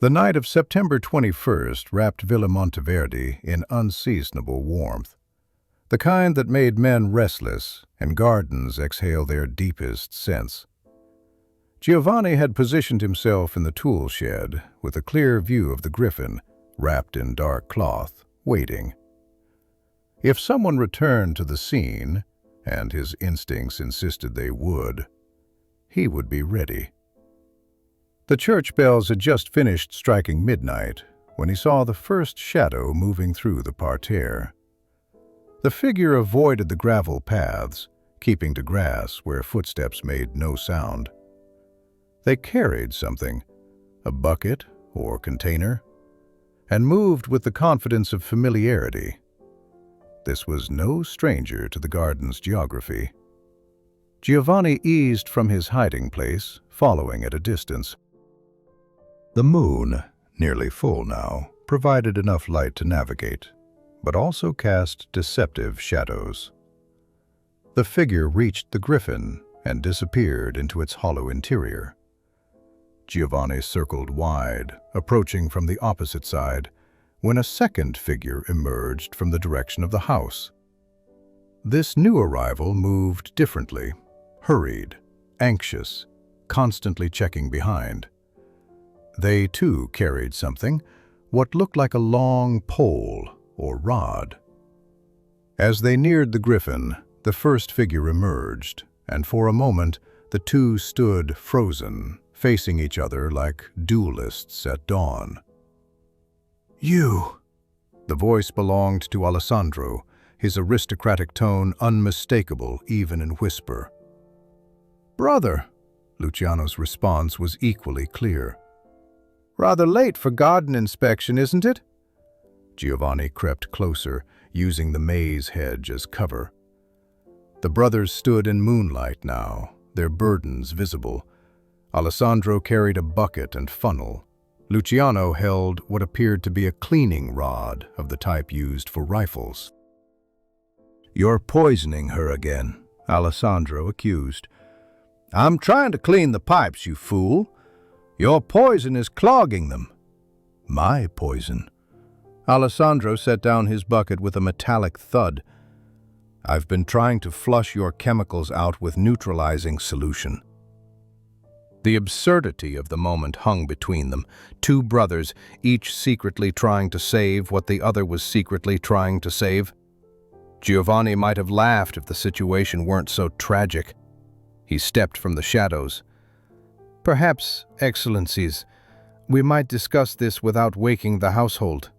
The night of September 21st wrapped Villa Monteverdi in unseasonable warmth, the kind that made men restless and gardens exhale their deepest scents. Giovanni had positioned himself in the tool shed with a clear view of the griffin, wrapped in dark cloth, waiting. If someone returned to the scene, and his instincts insisted they would, he would be ready. The church bells had just finished striking midnight when he saw the first shadow moving through the parterre. The figure avoided the gravel paths, keeping to grass where footsteps made no sound. They carried something, a bucket or container, and moved with the confidence of familiarity. This was no stranger to the garden's geography. Giovanni eased from his hiding place, following at a distance. The moon, nearly full now, provided enough light to navigate, but also cast deceptive shadows. The figure reached the griffin and disappeared into its hollow interior. Giovanni circled wide, approaching from the opposite side, when a second figure emerged from the direction of the house. This new arrival moved differently, hurried, anxious, constantly checking behind. They, too, carried something, what looked like a long pole or rod. As they neared the griffin, the first figure emerged, and for a moment the two stood frozen, facing each other like duelists at dawn. "You!" The voice belonged to Alessandro, his aristocratic tone unmistakable even in whisper. "Brother!" Luciano's response was equally clear. "Rather late for garden inspection, isn't it?" Giovanni crept closer, using the maize hedge as cover. The brothers stood in moonlight now, their burdens visible. Alessandro carried a bucket and funnel. Luciano held what appeared to be a cleaning rod of the type used for rifles. "You're poisoning her again," Alessandro accused. "I'm trying to clean the pipes, you fool. Your poison is clogging them." "My poison?" Alessandro set down his bucket with a metallic thud. "I've been trying to flush your chemicals out with neutralizing solution." The absurdity of the moment hung between them, two brothers, each secretly trying to save what the other was secretly trying to save. Giovanni might have laughed if the situation weren't so tragic. He stepped from the shadows. "Perhaps, Excellencies, we might discuss this without waking the household."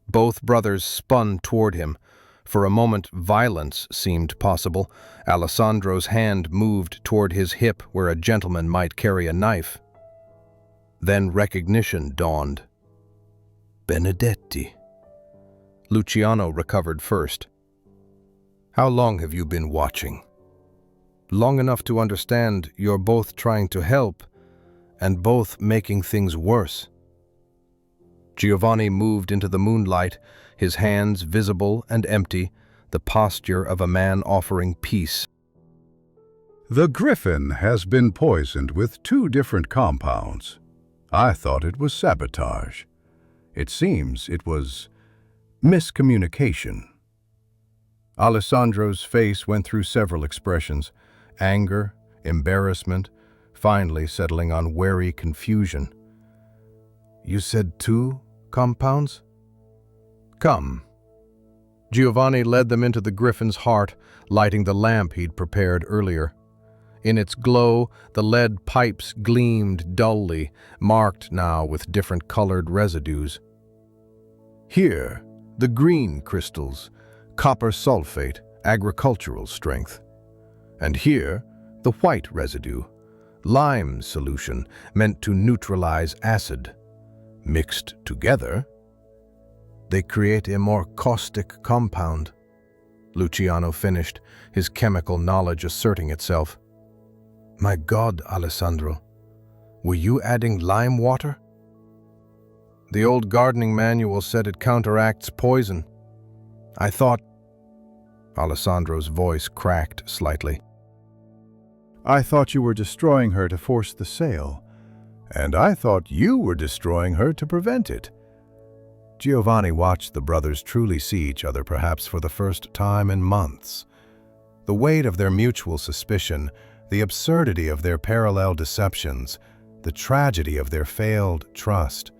Both brothers spun toward him. For a moment, violence seemed possible. Alessandro's hand moved toward his hip where a gentleman might carry a knife. Then recognition dawned. "Benedetti." Luciano recovered first. "How long have you been watching?" "Long enough to understand you're both trying to help, and both making things worse." Giovanni moved into the moonlight, his hands visible and empty, the posture of a man offering peace. The griffin has been poisoned with 2 different compounds. I thought it was sabotage. It seems it was miscommunication. Alessandro's face went through several expressions: anger, embarrassment, finally settling on wary confusion. "You said 2 compounds?" "Come." Giovanni led them into the griffin's heart, lighting the lamp he'd prepared earlier. In its glow, the lead pipes gleamed dully, marked now with different colored residues. "Here, the green crystals, copper sulfate, agricultural strength. And here, the white residue, lime solution, meant to neutralize acid. Mixed together, they create a more caustic compound." Luciano finished, his chemical knowledge asserting itself. "My God, Alessandro, were you adding lime water?" "The old gardening manual said it counteracts poison. I thought—" Alessandro's voice cracked slightly. I thought you were destroying her to force the sale. "And I thought you were destroying her to prevent it." Giovanni watched the brothers truly see each other perhaps for the first time in months. The weight of their mutual suspicion, the absurdity of their parallel deceptions, the tragedy of their failed trust,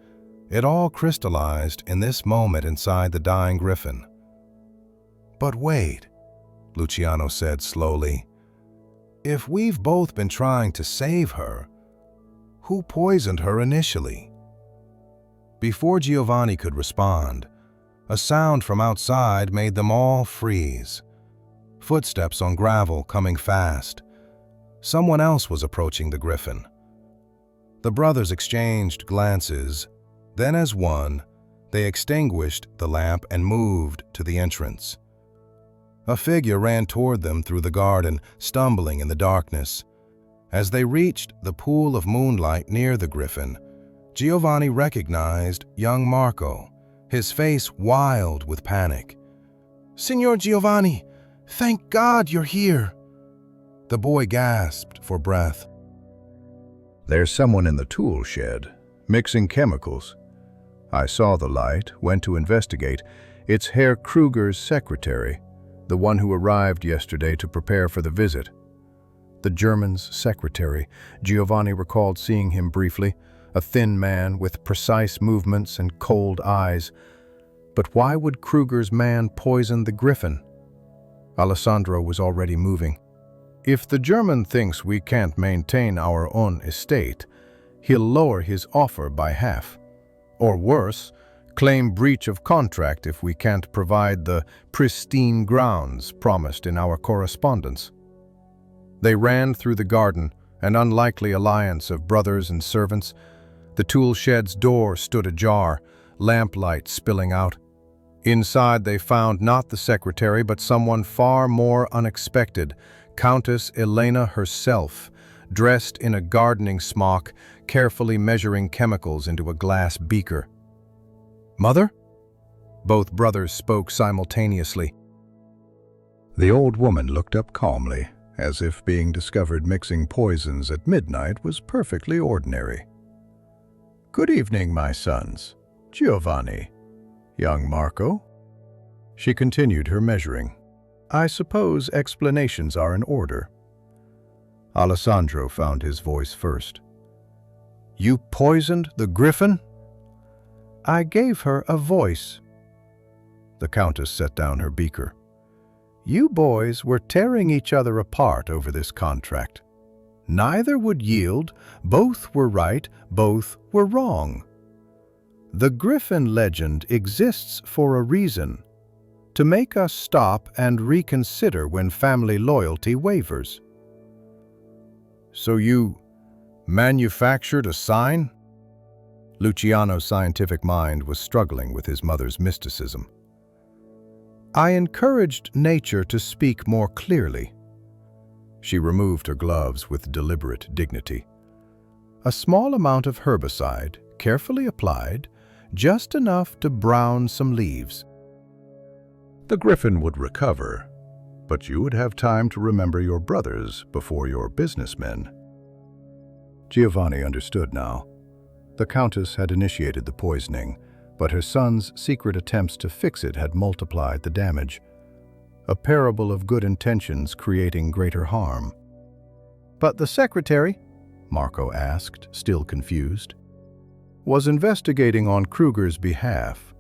it all crystallized in this moment inside the dying griffin. But wait, Luciano said slowly. If we've both been trying to save her, who poisoned her initially? Before Giovanni could respond, a sound from outside made them all freeze. Footsteps on gravel coming fast. Someone else was approaching the griffin. The brothers exchanged glances. Then as one, they extinguished the lamp and moved to the entrance. A figure ran toward them through the garden, stumbling in the darkness. As they reached the pool of moonlight near the griffin, Giovanni recognized young Marco, his face wild with panic. "Signor Giovanni, thank God you're here!" The boy gasped for breath. There's someone in the tool shed, mixing chemicals. I saw the light, went to investigate. It's Herr Kruger's secretary, the one who arrived yesterday to prepare for the visit. The German's secretary. Giovanni recalled seeing him briefly, a thin man with precise movements and cold eyes. But why would Kruger's man poison the griffin? Alessandro was already moving. If the German thinks we can't maintain our own estate, he'll lower his offer by half. Or worse, claim breach of contract if we can't provide the pristine grounds promised in our correspondence. They ran through the garden, an unlikely alliance of brothers and servants. The tool shed's door stood ajar, lamplight spilling out. Inside they found not the secretary, but someone far more unexpected, Countess Elena herself, dressed in a gardening smock, carefully measuring chemicals into a glass beaker. "Mother?" Both brothers spoke simultaneously. The old woman looked up calmly, as if being discovered mixing poisons at midnight was perfectly ordinary. "Good evening, my sons. Giovanni. Young Marco." She continued her measuring. "I suppose explanations are in order." Alessandro found his voice first. "You poisoned the griffin?" "I gave her a voice." The Countess set down her beaker. "You boys were tearing each other apart over this contract. Neither would yield, both were right, both were wrong. The griffin legend exists for a reason, to make us stop and reconsider when family loyalty wavers." "So you manufactured a sign?" Luciano's scientific mind was struggling with his mother's mysticism. "I encouraged nature to speak more clearly." She removed her gloves with deliberate dignity. "A small amount of herbicide, carefully applied, just enough to brown some leaves. The griffin would recover, but you would have time to remember your brothers before your businessmen." Giovanni understood now. The Countess had initiated the poisoning, but her son's secret attempts to fix it had multiplied the damage. A parable of good intentions creating greater harm. "But the secretary," Marco asked, still confused, "was investigating on Kruger's behalf.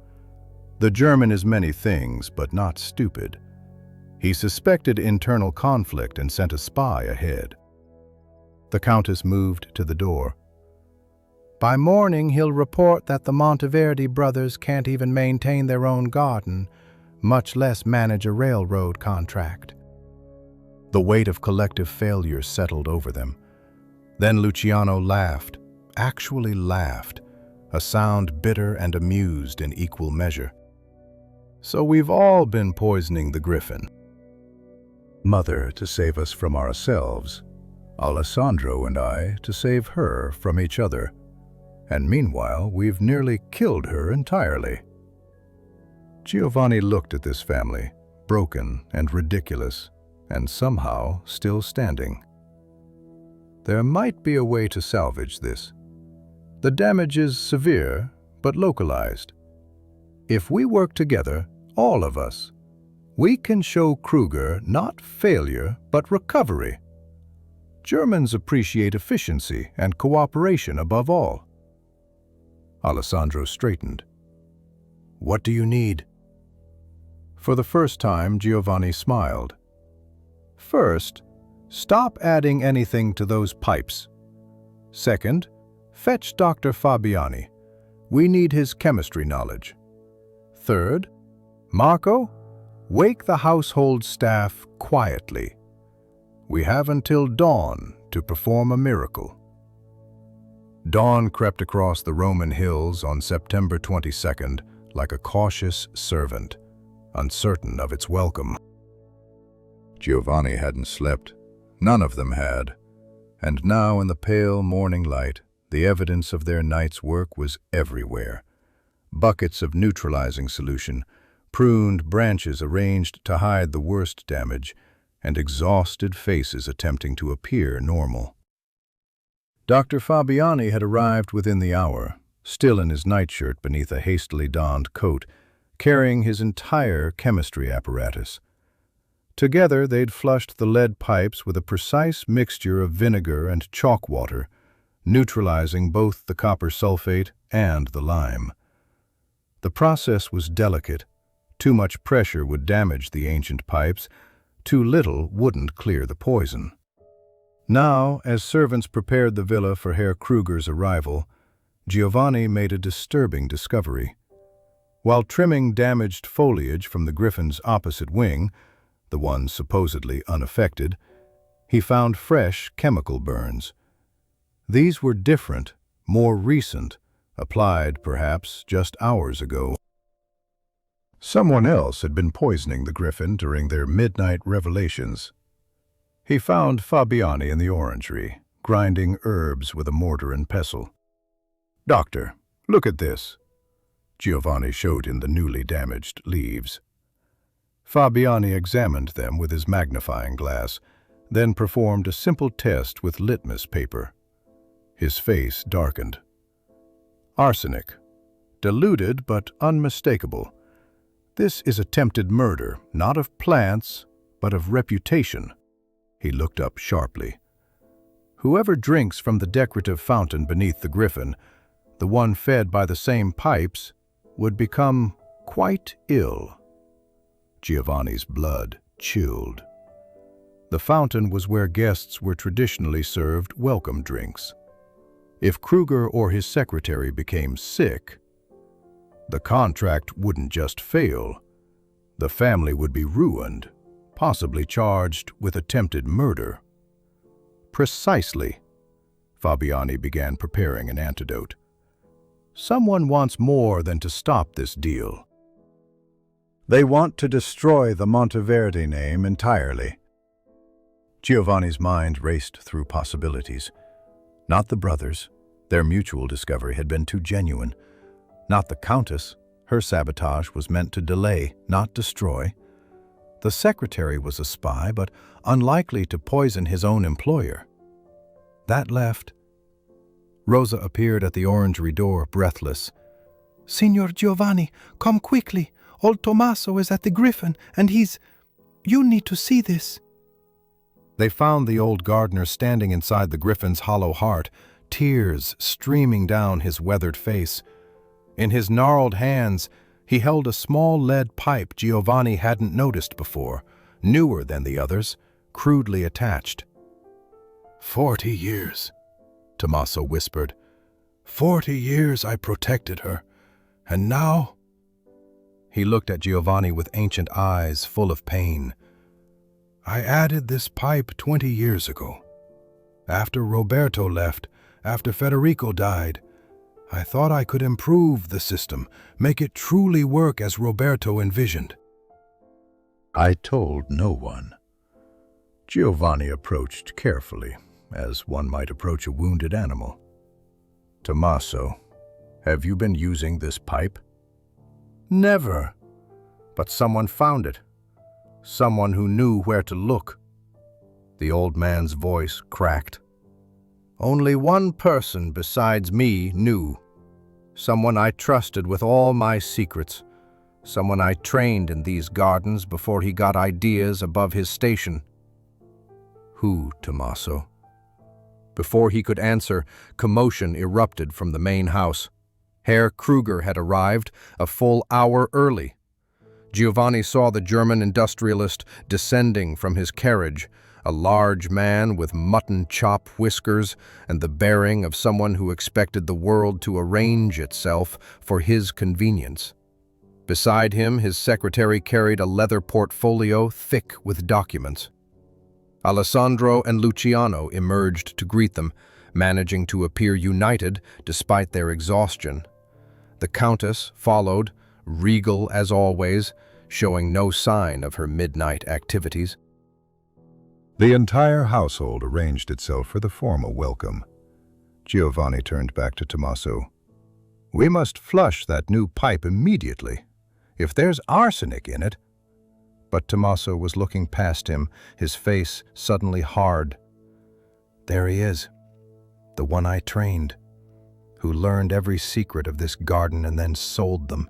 The German is many things, but not stupid. He suspected internal conflict and sent a spy ahead." The Countess moved to the door. "By morning he'll report that the Monteverdi brothers can't even maintain their own garden, much less manage a railroad contract." The weight of collective failure settled over them. Then Luciano laughed, actually laughed, a sound bitter and amused in equal measure. "So we've all been poisoning the griffin. Mother to save us from ourselves, Alessandro and I to save her from each other. And meanwhile, we've nearly killed her entirely." Giovanni looked at this family, broken and ridiculous, and somehow still standing. There might be a way to salvage this. The damage is severe, but localized. If we work together, all of us, we can show Kruger not failure, but recovery. Germans appreciate efficiency and cooperation above all. Alessandro straightened. "What do you need?" For the first time, Giovanni smiled. First, stop adding anything to those pipes. Second, fetch Dr. Fabiani. We need his chemistry knowledge. Third, Marco, wake the household staff quietly. We have until dawn to perform a miracle. Dawn crept across the Roman hills on September 22nd like a cautious servant, uncertain of its welcome. Giovanni hadn't slept. None of them had. And now, in the pale morning light, the evidence of their night's work was everywhere. Buckets of neutralizing solution, pruned branches arranged to hide the worst damage, and exhausted faces attempting to appear normal. Dr. Fabiani had arrived within the hour, still in his nightshirt beneath a hastily donned coat, carrying his entire chemistry apparatus. Together they'd flushed the lead pipes with a precise mixture of vinegar and chalk water, neutralizing both the copper sulfate and the lime. The process was delicate. Too much pressure would damage the ancient pipes, too little wouldn't clear the poison. Now, as servants prepared the villa for Herr Kruger's arrival, Giovanni made a disturbing discovery. While trimming damaged foliage from the griffin's opposite wing, the one supposedly unaffected, he found fresh chemical burns. These were different, more recent, applied, perhaps, just hours ago. Someone else had been poisoning the griffin during their midnight revelations. He found Fabiani in the orangery, grinding herbs with a mortar and pestle. "Doctor, look at this." Giovanni showed him the newly damaged leaves. Fabiani examined them with his magnifying glass, then performed a simple test with litmus paper. His face darkened. "Arsenic. Diluted but unmistakable. This is attempted murder, not of plants, but of reputation." He looked up sharply. "Whoever drinks from the decorative fountain beneath the griffin, the one fed by the same pipes, would become quite ill." Giovanni's blood chilled. The fountain was where guests were traditionally served welcome drinks. If Kruger or his secretary became sick, the contract wouldn't just fail. The family would be ruined, possibly charged with attempted murder. "Precisely." Fabiani began preparing an antidote. "Someone wants more than to stop this deal. They want to destroy the Monteverdi name entirely." Giovanni's mind raced through possibilities. Not the brothers. Their mutual discovery had been too genuine. Not the Countess. Her sabotage was meant to delay, not destroy. The secretary was a spy, but unlikely to poison his own employer. That left. Rosa appeared at the orangery door, breathless. "Signor Giovanni, come quickly. Old Tommaso is at the Griffin, and you need to see this." They found the old gardener standing inside the Griffin's hollow heart, tears streaming down his weathered face. In his gnarled hands, he held a small lead pipe Giovanni hadn't noticed before, newer than the others, crudely attached. 40 years, Tommaso whispered. 40 years I protected her, and now... He looked at Giovanni with ancient eyes full of pain. "I added this pipe 20 years ago. After Roberto left, after Federico died, I thought I could improve the system, make it truly work as Roberto envisioned. I told no one." Giovanni approached carefully, as one might approach a wounded animal. "Tommaso, have you been using this pipe?" "Never. But someone found it. Someone who knew where to look." The old man's voice cracked. "Only one person besides me knew. Someone I trusted with all my secrets. Someone I trained in these gardens before he got ideas above his station." "Who, Tommaso?" Before he could answer, commotion erupted from the main house. Herr Kruger had arrived a full hour early. Giovanni saw the German industrialist descending from his carriage, a large man with mutton chop whiskers and the bearing of someone who expected the world to arrange itself for his convenience. Beside him, his secretary carried a leather portfolio thick with documents. Alessandro and Luciano emerged to greet them, managing to appear united despite their exhaustion. The Countess followed, regal as always, showing no sign of her midnight activities. The entire household arranged itself for the formal welcome. Giovanni turned back to Tommaso. "We must flush that new pipe immediately. If there's arsenic in it—" But Tommaso was looking past him, his face suddenly hard. "There he is, the one I trained, who learned every secret of this garden and then sold them."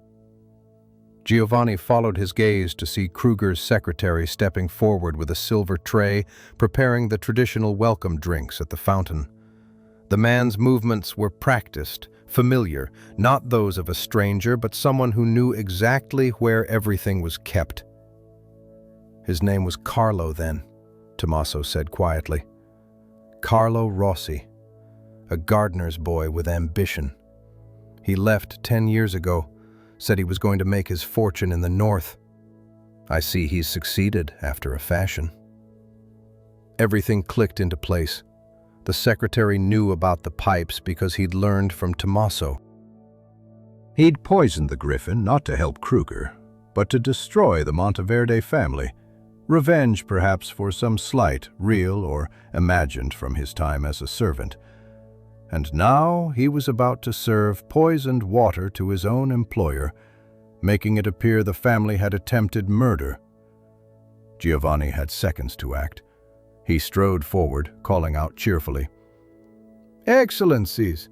Giovanni followed his gaze to see Kruger's secretary stepping forward with a silver tray, preparing the traditional welcome drinks at the fountain. The man's movements were practiced, familiar, not those of a stranger, but someone who knew exactly where everything was kept. "His name was Carlo then," Tommaso said quietly. "Carlo Rossi, a gardener's boy with ambition. He left 10 years ago, said he was going to make his fortune in the north. I see he's succeeded after a fashion." Everything clicked into place. The secretary knew about the pipes because he'd learned from Tommaso. He'd poisoned the griffin not to help Kruger, but to destroy the Monteverde family. Revenge, perhaps, for some slight, real or imagined from his time as a servant. And now he was about to serve poisoned water to his own employer, making it appear the family had attempted murder. Giovanni had seconds to act. He strode forward, calling out cheerfully, "Excellencies,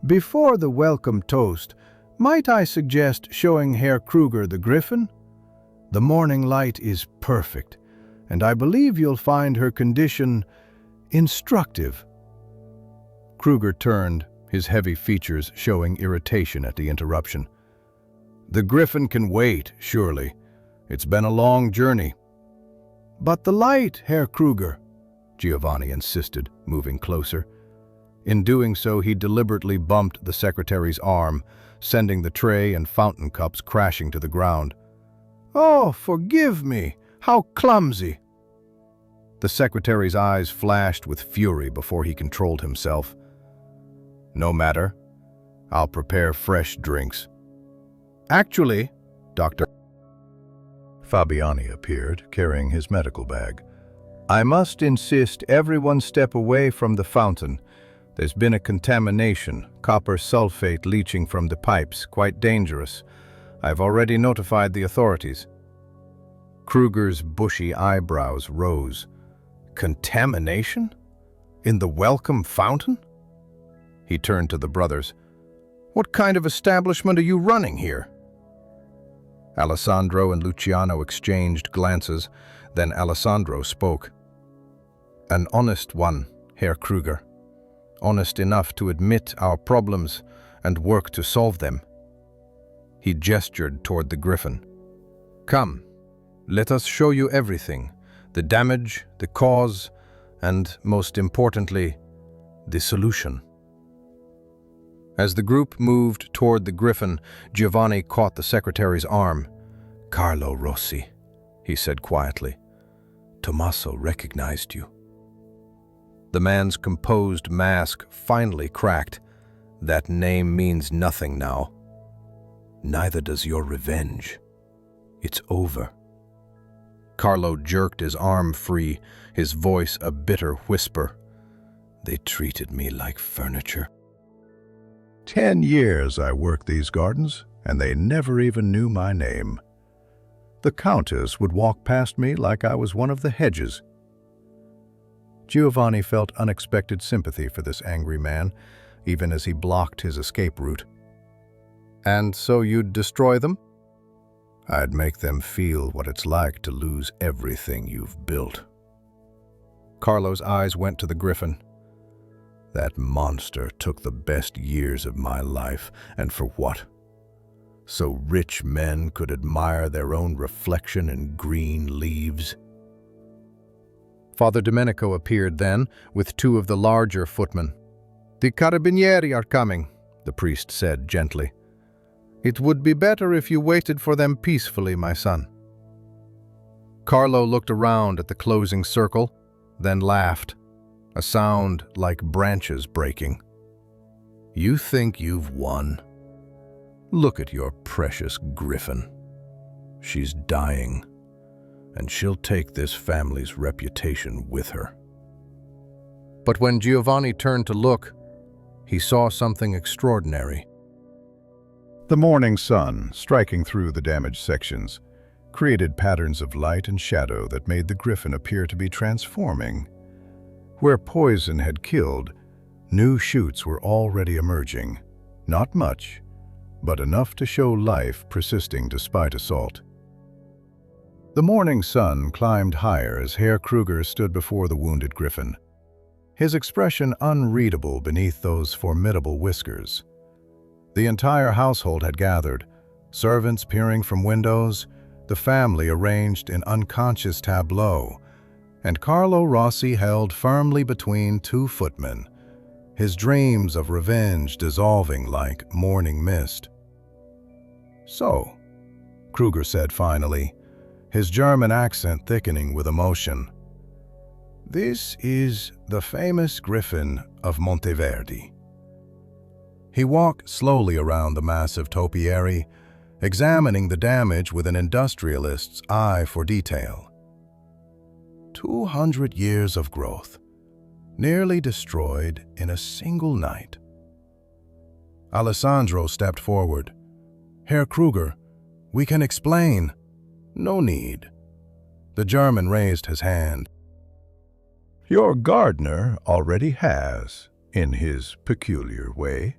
before the welcome toast, might I suggest showing Herr Kruger the griffin? The morning light is perfect, and I believe you'll find her condition instructive." Kruger turned, his heavy features showing irritation at the interruption. "The griffin can wait, surely. It's been a long journey." "But the light, Herr Kruger," Giovanni insisted, moving closer. In doing so, he deliberately bumped the secretary's arm, sending the tray and fountain cups crashing to the ground. "Oh, forgive me! How clumsy!" The secretary's eyes flashed with fury before he controlled himself. "No matter. I'll prepare fresh drinks." "Actually, Dr. Fabiani appeared, carrying his medical bag. I must insist everyone step away from the fountain. There's been a contamination, copper sulfate leaching from the pipes, quite dangerous. I've already notified the authorities." Kruger's bushy eyebrows rose. "Contamination? In the welcome fountain?" He turned to the brothers. "What kind of establishment are you running here?" Alessandro and Luciano exchanged glances, then Alessandro spoke. "An honest one, Herr Kruger. Honest enough to admit our problems and work to solve them." He gestured toward the griffin. "Come, let us show you everything, the damage, the cause, and, most importantly, the solution." As the group moved toward the griffin, Giovanni caught the secretary's arm. "Carlo Rossi," he said quietly. "Tommaso recognized you." The man's composed mask finally cracked. "That name means nothing now." "Neither does your revenge. It's over." Carlo jerked his arm free, his voice a bitter whisper. "They treated me like furniture." 10 years I worked these gardens, and they never even knew my name. The Countess would walk past me like I was one of the hedges. Giovanni felt unexpected sympathy for this angry man, even as he blocked his escape route. "And so you'd destroy them?" "I'd make them feel what it's like to lose everything you've built." Carlo's eyes went to the griffin. "That monster took the best years of my life, and for what? so rich men could admire their own reflection in green leaves. Father Domenico appeared then, with two of the larger footmen. "The carabinieri are coming," the priest said gently. "It would be better if you waited for them peacefully, my son." Carlo looked around at the closing circle, then laughed, a sound like branches breaking. "You think you've won? Look at your precious Griffin. She's dying, and she'll take this family's reputation with her." But when Giovanni turned to look, he saw something extraordinary. The morning sun, striking through the damaged sections, created patterns of light and shadow that made the Griffin appear to be transforming. Where poison had killed, new shoots were already emerging. Not much, but enough to show life persisting despite assault. The morning sun climbed higher as Herr Kruger stood before the wounded Griffin, his expression unreadable beneath those formidable whiskers. The entire household had gathered, servants peering from windows, the family arranged in unconscious tableau, and Carlo Rossi held firmly between two footmen, his dreams of revenge dissolving like morning mist. "So," Kruger said finally, his German accent thickening with emotion, "this is the famous Griffin of Monteverdi." He walked slowly around the massive topiary, examining the damage with an industrialist's eye for detail. 200 years of growth, nearly destroyed in a single night. Alessandro stepped forward. "Herr Kruger, we can explain." "No need." The German raised his hand. Your gardener already has, in his peculiar way.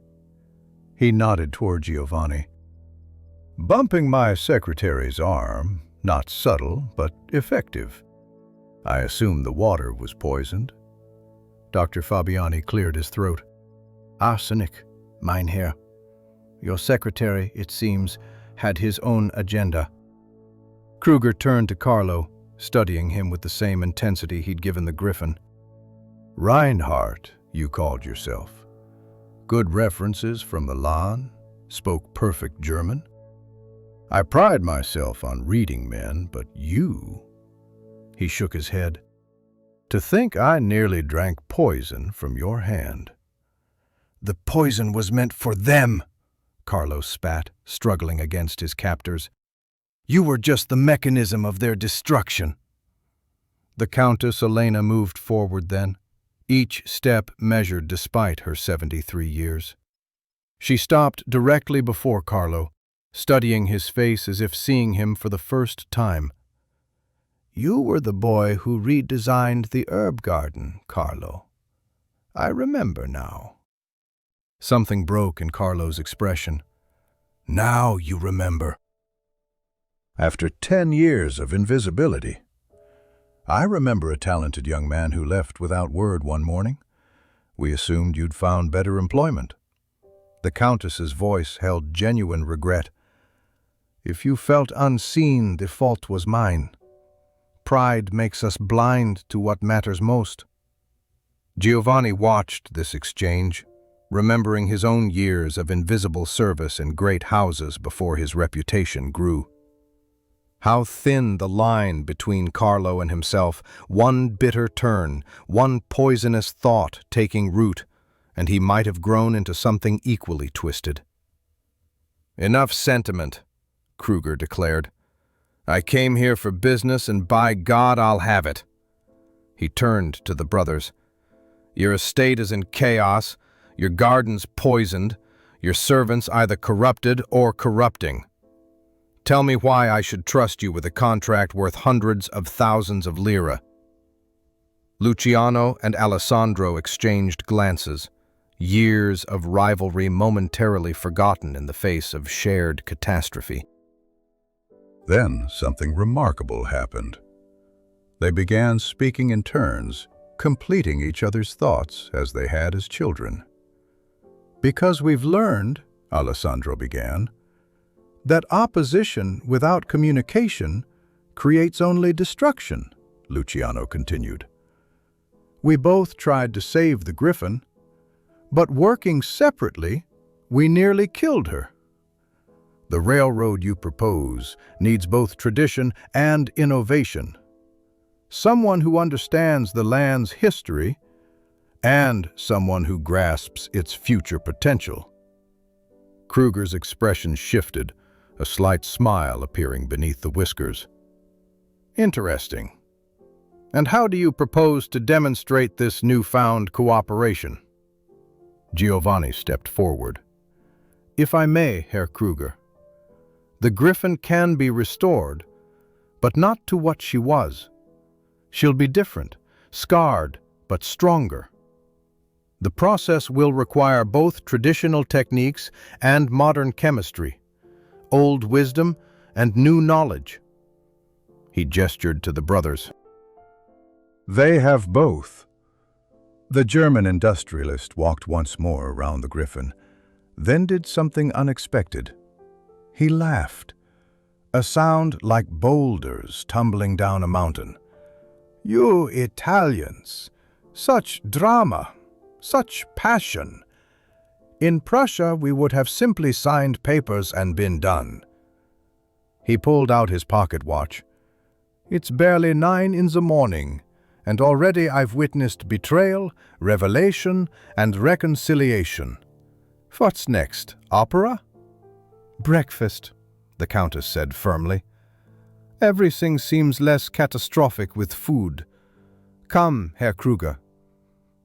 He nodded toward Giovanni. Bumping my secretary's arm, not subtle, but effective. I assume the water was poisoned. Dr. Fabiani cleared his throat. "Arsenic, mein Herr. Your secretary, it seems, had his own agenda." Kruger turned to Carlo, studying him with the same intensity he'd given the Griffin. "Reinhardt, you called yourself. Good references from Milan, spoke perfect German. I pride myself on reading men, but you—" He shook his head. "To think I nearly drank poison from your hand." "The poison was meant for them," Carlo spat, struggling against his captors. "You were just the mechanism of their destruction." The Countess Elena moved forward then, each step measured despite her 73 years. She stopped directly before Carlo, studying his face as if seeing him for the first time. "You were the boy who redesigned the herb garden, Carlo. I remember now." Something broke in Carlo's expression. "Now you remember." After 10 years of invisibility. I remember a talented young man who left without word one morning. We assumed you'd found better employment. The Countess's voice held genuine regret. "If you felt unseen, the fault was mine. Pride makes us blind to what matters most." Giovanni watched this exchange, remembering his own years of invisible service in great houses before his reputation grew. How thin the line between Carlo and himself, one bitter turn, one poisonous thought taking root, and he might have grown into something equally twisted. "Enough sentiment," Kruger declared. "I came here for business, and by God, I'll have it." He turned to the brothers. "Your estate is in chaos, your gardens poisoned, your servants either corrupted or corrupting. Tell me why I should trust you with a contract worth hundreds of thousands of lire." Luciano and Alessandro exchanged glances, years of rivalry momentarily forgotten in the face of shared catastrophe. Then something remarkable happened. They began speaking in turns, completing each other's thoughts as they had as children. "Because we've learned," Alessandro began, That opposition without communication creates only destruction, Luciano continued. We both tried to save the griffin, but working separately, we nearly killed her. The railroad you propose needs both tradition and innovation. Someone who understands the land's history and someone who grasps its future potential. Kruger's expression shifted, a slight smile appearing beneath the whiskers. Interesting. And how do you propose to demonstrate this newfound cooperation? Giovanni stepped forward. If I may, Herr Kruger, the griffin can be restored, but not to what she was. She'll be different, scarred, but stronger. The process will require both traditional techniques and modern chemistry, old wisdom and new knowledge. He gestured to the brothers. They have both. The German industrialist walked once more around the griffin, then did something unexpected. He laughed, a sound like boulders tumbling down a mountain. You Italians, such drama, such passion. In Prussia, we would have simply signed papers and been done. He pulled out his pocket watch. It's barely 9 in the morning, and already I've witnessed betrayal, revelation, and reconciliation. What's next, opera? Breakfast, the Countess said firmly. Everything seems less catastrophic with food. Come, Herr Kruger.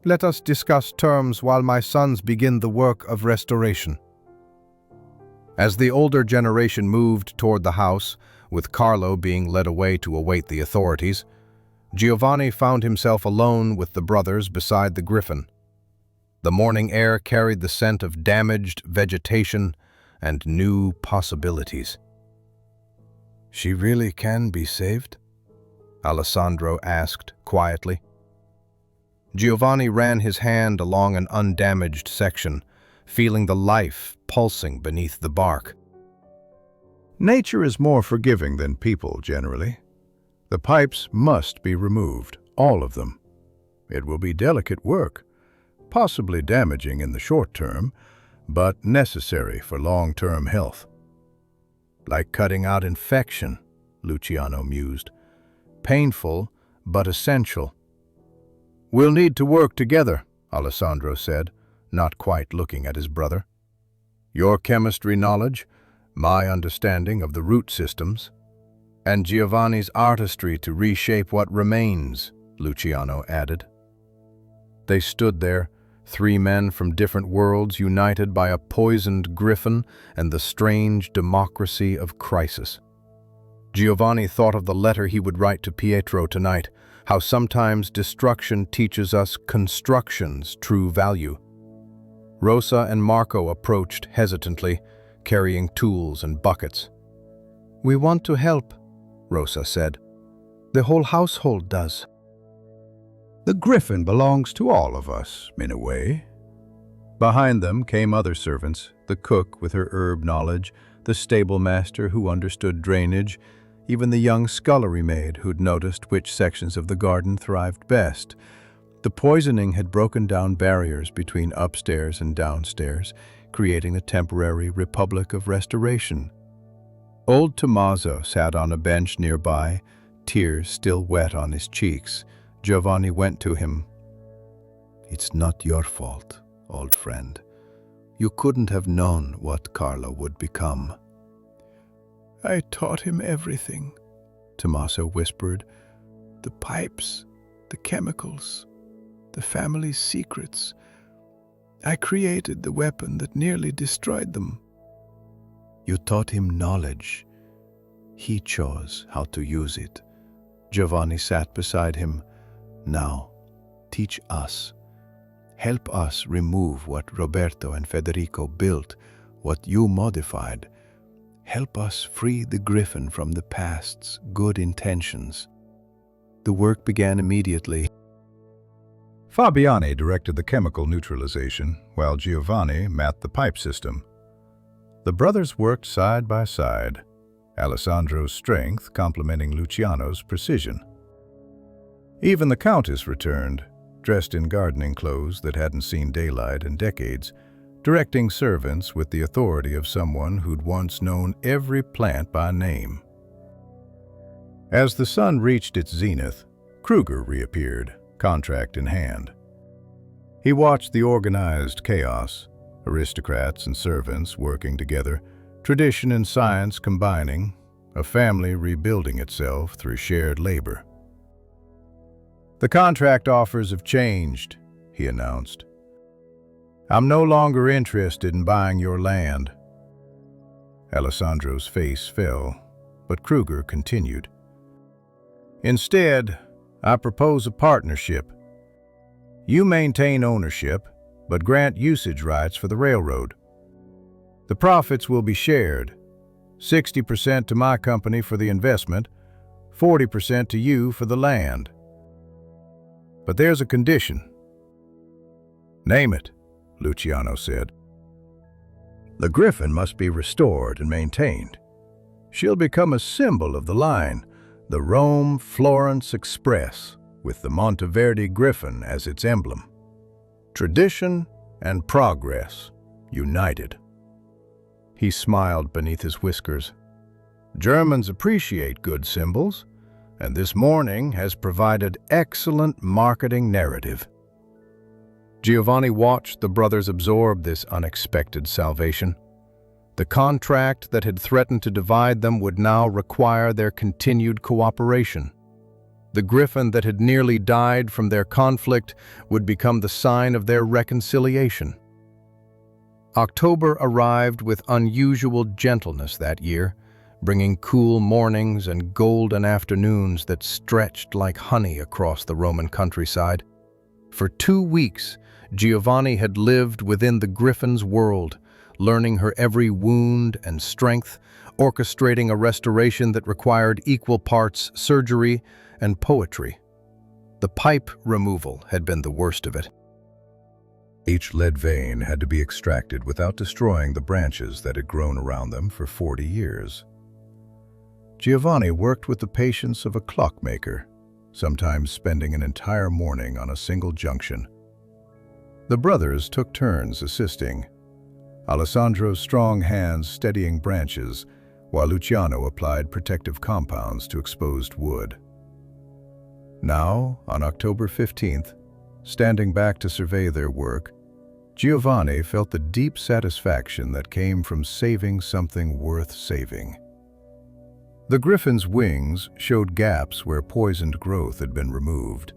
Let us discuss terms while my sons begin the work of restoration. As the older generation moved toward the house, with Carlo being led away to await the authorities, Giovanni found himself alone with the brothers beside the griffin. The morning air carried the scent of damaged vegetation and new possibilities. She really can be saved? Alessandro asked quietly. Giovanni ran his hand along an undamaged section, feeling the life pulsing beneath the bark. Nature is more forgiving than people, generally. The pipes must be removed, all of them. It will be delicate work, possibly damaging in the short term, but necessary for long-term health. Like cutting out infection, Luciano mused. Painful, but essential. We'll need to work together, Alessandro said, not quite looking at his brother. Your chemistry knowledge, my understanding of the root systems, and Giovanni's artistry to reshape what remains, Luciano added. They stood there, 3 men from different worlds united by a poisoned griffin and the strange democracy of crisis. Giovanni thought of the letter he would write to Pietro tonight, how sometimes destruction teaches us construction's true value. Rosa and Marco approached hesitantly, carrying tools and buckets. We want to help, Rosa said. The whole household does. The griffin belongs to all of us, in a way. Behind them came other servants, the cook with her herb knowledge, the stable master who understood drainage, even the young scullery maid who'd noticed which sections of the garden thrived best. The poisoning had broken down barriers between upstairs and downstairs, creating a temporary republic of restoration. Old Tommaso sat on a bench nearby, tears still wet on his cheeks. Giovanni went to him. It's not your fault, old friend. You couldn't have known what Carlo would become. I taught him everything, Tommaso whispered. The pipes, the chemicals, the family's secrets. I created the weapon that nearly destroyed them. You taught him knowledge. He chose how to use it. Giovanni sat beside him. Now, teach us. Help us remove what Roberto and Federico built, what you modified. Help us free the griffin from the past's good intentions. The work began immediately. Fabiani directed the chemical neutralization, while Giovanni mapped the pipe system. The brothers worked side by side, Alessandro's strength complementing Luciano's precision. Even the Countess returned, dressed in gardening clothes that hadn't seen daylight in decades, directing servants with the authority of someone who'd once known every plant by name. As the sun reached its zenith, Kruger reappeared, contract in hand. He watched the organized chaos, aristocrats and servants working together, tradition and science combining, a family rebuilding itself through shared labor. "The contract offers have changed," he announced. "I'm no longer interested in buying your land." Alessandro's face fell, but Kruger continued. "Instead, I propose a partnership. You maintain ownership, but grant usage rights for the railroad. The profits will be shared, 60% to my company for the investment, 40% to you for the land. But there's a condition." "Name it," Luciano said. "The Griffin must be restored and maintained. She'll become a symbol of the line, the Rome-Florence Express, with the Monteverdi Griffin as its emblem. Tradition and progress united." He smiled beneath his whiskers. "Germans appreciate good symbols, and this morning has provided excellent marketing narrative." Giovanni watched the brothers absorb this unexpected salvation. The contract that had threatened to divide them would now require their continued cooperation. The Griffin that had nearly died from their conflict would become the sign of their reconciliation. October arrived with unusual gentleness that year, bringing cool mornings and golden afternoons that stretched like honey across the Roman countryside. For 2 weeks, Giovanni had lived within the Griffin's world, learning her every wound and strength, orchestrating a restoration that required equal parts surgery and poetry. The pipe removal had been the worst of it. Each lead vein had to be extracted without destroying the branches that had grown around them for 40 years. Giovanni worked with the patience of a clockmaker, sometimes spending an entire morning on a single junction. The brothers took turns assisting, Alessandro's strong hands steadying branches, while Luciano applied protective compounds to exposed wood. Now, on October 15th, standing back to survey their work, Giovanni felt the deep satisfaction that came from saving something worth saving. The Griffin's wings showed gaps where poisoned growth had been removed,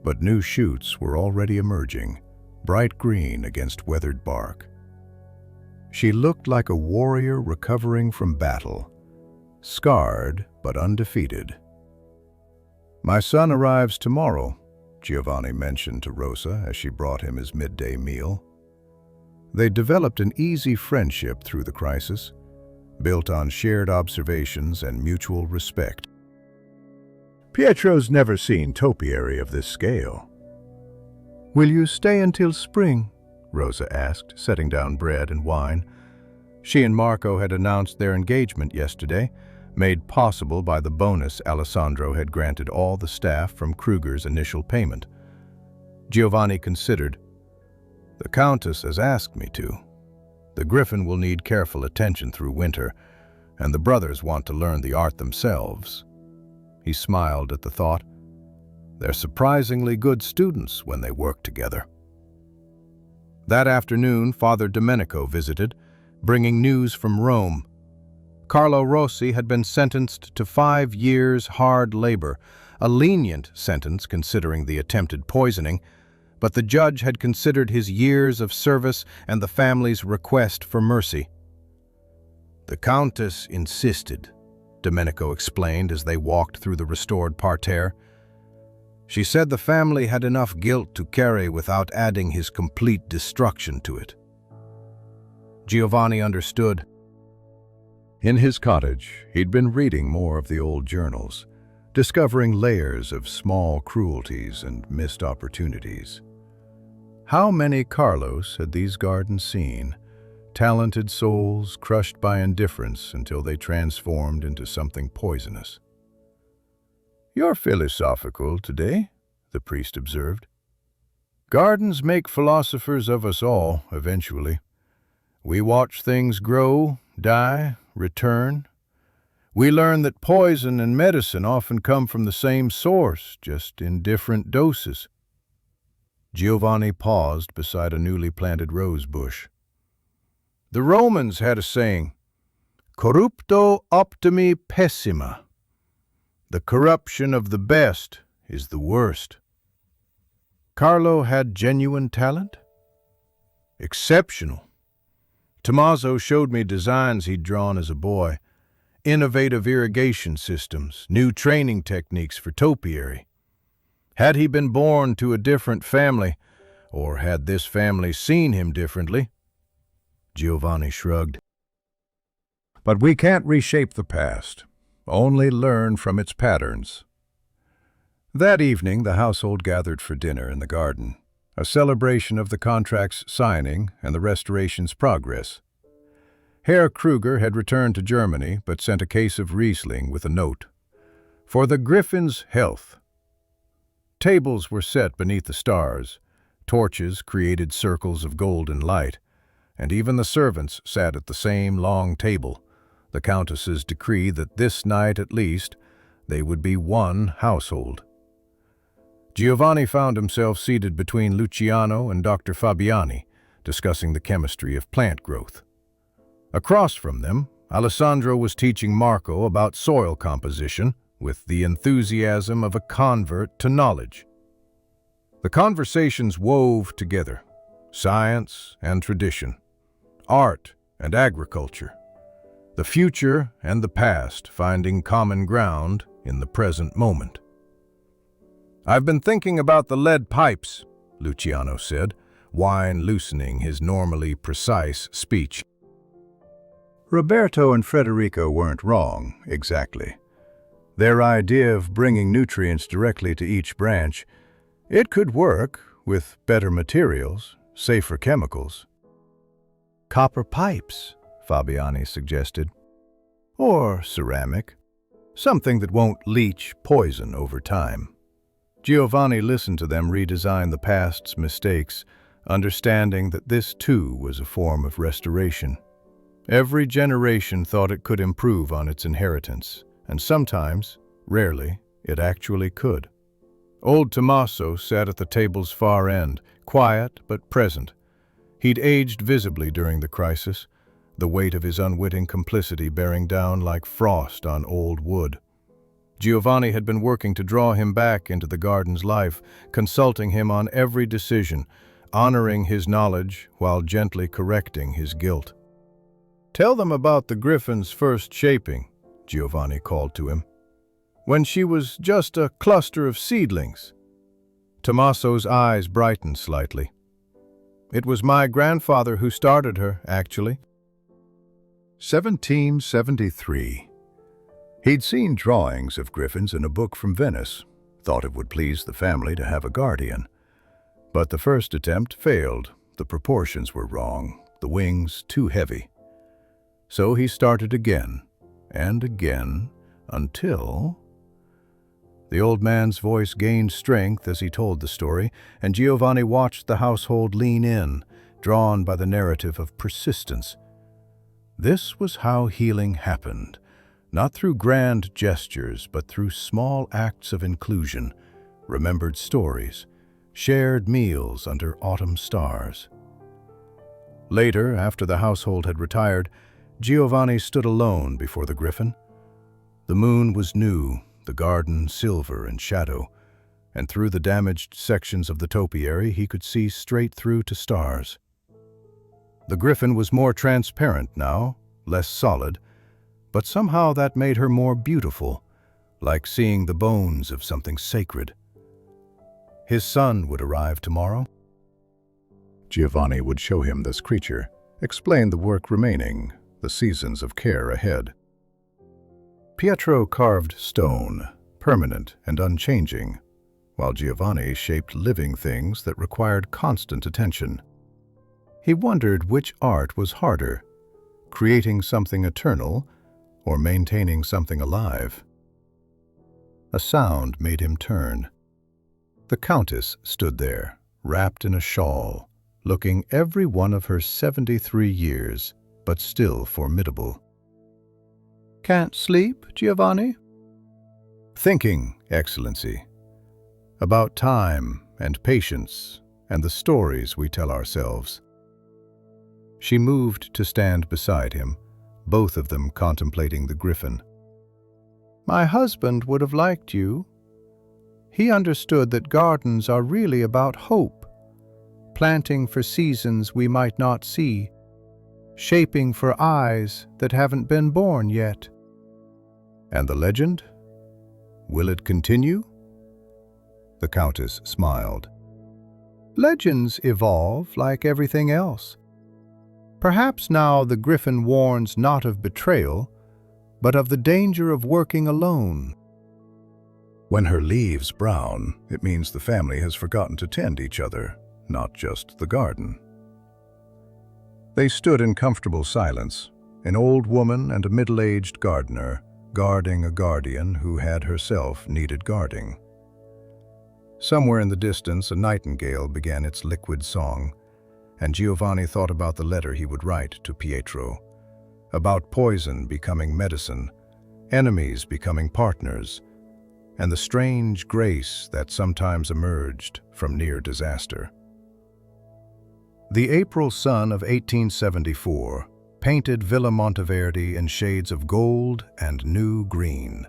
but new shoots were already emerging, bright green against weathered bark. She looked like a warrior recovering from battle, scarred but undefeated. "My son arrives tomorrow," Giovanni mentioned to Rosa as she brought him his midday meal. They developed an easy friendship through the crisis, built on shared observations and mutual respect. "Pietro's never seen topiary of this scale." "Will you stay until spring?" Rosa asked, setting down bread and wine. She and Marco had announced their engagement yesterday, made possible by the bonus Alessandro had granted all the staff from Kruger's initial payment. Giovanni considered. "The Countess has asked me to. The Griffin will need careful attention through winter, and the brothers want to learn the art themselves." He smiled at the thought. "They're surprisingly good students when they work together." That afternoon, Father Domenico visited, bringing news from Rome. Carlo Rossi had been sentenced to 5 years hard labor, a lenient sentence considering the attempted poisoning, but the judge had considered his years of service and the family's request for mercy. "The Countess insisted," Domenico explained as they walked through the restored parterre. "She said the family had enough guilt to carry without adding his complete destruction to it." Giovanni understood. In his cottage, he'd been reading more of the old journals, discovering layers of small cruelties and missed opportunities. How many Carlos had these gardens seen, talented souls crushed by indifference until they transformed into something poisonous. "You're philosophical today," the priest observed. "Gardens make philosophers of us all, eventually. We watch things grow, die, return. We learn that poison and medicine often come from the same source, just in different doses." Giovanni paused beside a newly planted rose bush. "The Romans had a saying, corrupto optimi pessima. The corruption of the best is the worst." Carlo had genuine talent? Exceptional. Tommaso showed me designs he'd drawn as a boy. Innovative irrigation systems, new training techniques for topiary. Had he been born to a different family, or had this family seen him differently? Giovanni shrugged. But we can't reshape the past, only learn from its patterns. That evening, the household gathered for dinner in the garden, a celebration of the contract's signing and the restoration's progress. Herr Kruger had returned to Germany, but sent a case of Riesling with a note. "For the Griffin's health." Tables were set beneath the stars. Torches created circles of golden light, and even the servants sat at the same long table, the Countess's decree that this night at least they would be one household. Giovanni found himself seated between Luciano and Dr. Fabiani, discussing the chemistry of plant growth. Across from them, Alessandro was teaching Marco about soil composition with the enthusiasm of a convert to knowledge. The conversations wove together, science and tradition, art and agriculture, the future and the past finding common ground in the present moment. "I've been thinking about the lead pipes," Luciano said, wine loosening his normally precise speech. Roberto and Federico weren't wrong, exactly. Their idea of bringing nutrients directly to each branch, it could work with better materials, safer chemicals. "Copper pipes," Fabiani suggested. "Or ceramic. Something that won't leach poison over time." Giovanni listened to them redesign the past's mistakes, understanding that this too was a form of restoration. Every generation thought it could improve on its inheritance, and sometimes, rarely, it actually could. Old Tommaso sat at the table's far end, quiet but present. He'd aged visibly during the crisis, the weight of his unwitting complicity bearing down like frost on old wood. Giovanni had been working to draw him back into the garden's life, consulting him on every decision, honoring his knowledge while gently correcting his guilt. "Tell them about the Griffin's first shaping," Giovanni called to him. "When she was just a cluster of seedlings." Tommaso's eyes brightened slightly. "It was my grandfather who started her, actually." 1773. He'd seen drawings of griffins in a book from Venice, thought it would please the family to have a guardian. But the first attempt failed. The proportions were wrong, the wings too heavy. So he started again, and again, until... The old man's voice gained strength as he told the story, and Giovanni watched the household lean in, drawn by the narrative of persistence. This was how healing happened, not through grand gestures, but through small acts of inclusion, remembered stories, shared meals under autumn stars. Later, after the household had retired, Giovanni stood alone before the griffin. The moon was new, the garden silver and shadow, and through the damaged sections of the topiary he could see straight through to stars. The griffin was more transparent now, less solid, but somehow that made her more beautiful, like seeing the bones of something sacred. His son would arrive tomorrow. Giovanni would show him this creature, explain the work remaining, the seasons of care ahead. Pietro carved stone, permanent and unchanging, while Giovanni shaped living things that required constant attention. He wondered which art was harder, creating something eternal or maintaining something alive. A sound made him turn. The Countess stood there, wrapped in a shawl, looking every one of her 73 years, but still formidable. "Can't sleep, Giovanni?" "Thinking, Excellency, about time and patience and the stories we tell ourselves." She moved to stand beside him, both of them contemplating the griffin. "My husband would have liked you. He understood that gardens are really about hope, planting for seasons we might not see, shaping for eyes that haven't been born yet." "And the legend? Will it continue?" The Countess smiled. "Legends evolve like everything else. Perhaps now the griffin warns not of betrayal, but of the danger of working alone." When her leaves brown, it means the family has forgotten to tend each other, not just the garden. They stood in comfortable silence, an old woman and a middle-aged gardener, guarding a guardian who had herself needed guarding. Somewhere in the distance, a nightingale began its liquid song, and Giovanni thought about the letter he would write to Pietro, about poison becoming medicine, enemies becoming partners, and the strange grace that sometimes emerged from near disaster. The April sun of 1874 painted Villa Monteverdi in shades of gold and new green,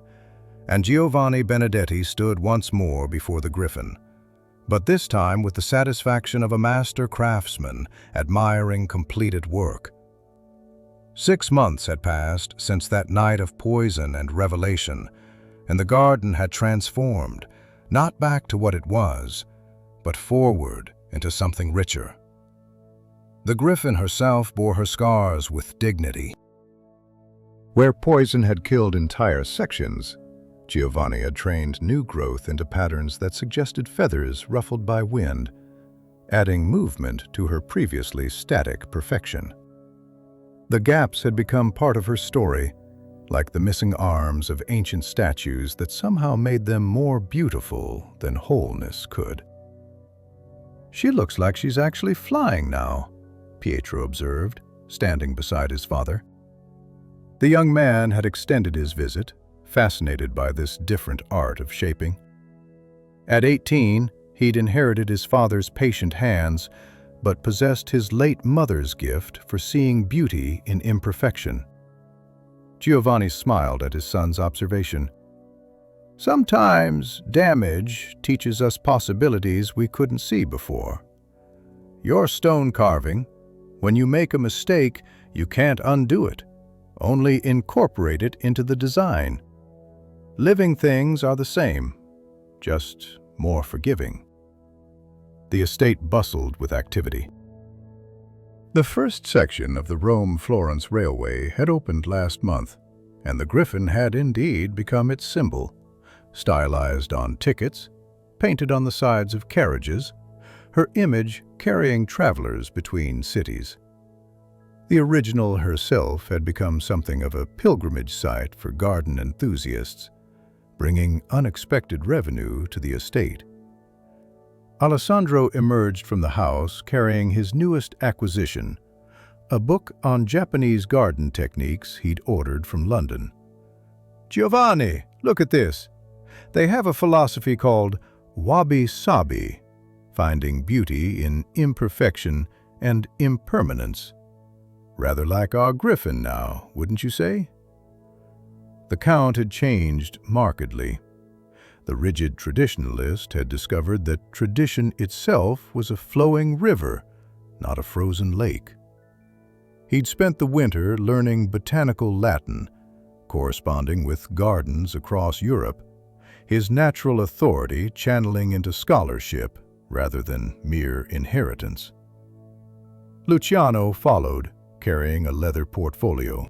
and Giovanni Benedetti stood once more before the griffin, but this time with the satisfaction of a master craftsman admiring completed work. 6 months had passed since that night of poison and revelation, and the garden had transformed, not back to what it was, but forward into something richer. The griffin herself bore her scars with dignity. Where poison had killed entire sections, Giovanni had trained new growth into patterns that suggested feathers ruffled by wind, adding movement to her previously static perfection. The gaps had become part of her story, like the missing arms of ancient statues that somehow made them more beautiful than wholeness could. "She looks like she's actually flying now," Pietro observed, standing beside his father. The young man had extended his visit, fascinated by this different art of shaping. At 18, he'd inherited his father's patient hands, but possessed his late mother's gift for seeing beauty in imperfection. Giovanni smiled at his son's observation. "Sometimes damage teaches us possibilities we couldn't see before. Your stone carving, when you make a mistake, you can't undo it, only incorporate it into the design. Living things are the same, just more forgiving." The estate bustled with activity. The first section of the Rome-Florence Railway had opened last month, and the griffin had indeed become its symbol, stylized on tickets, painted on the sides of carriages, her image carrying travelers between cities. The original herself had become something of a pilgrimage site for garden enthusiasts, bringing unexpected revenue to the estate. Alessandro emerged from the house carrying his newest acquisition, a book on Japanese garden techniques he'd ordered from London. "Giovanni, look at this. They have a philosophy called wabi-sabi, finding beauty in imperfection and impermanence. Rather like our griffin now, wouldn't you say?" The Count had changed markedly. The rigid traditionalist had discovered that tradition itself was a flowing river, not a frozen lake. He'd spent the winter learning botanical Latin, corresponding with gardens across Europe, his natural authority channeling into scholarship rather than mere inheritance. Luciano followed, carrying a leather portfolio.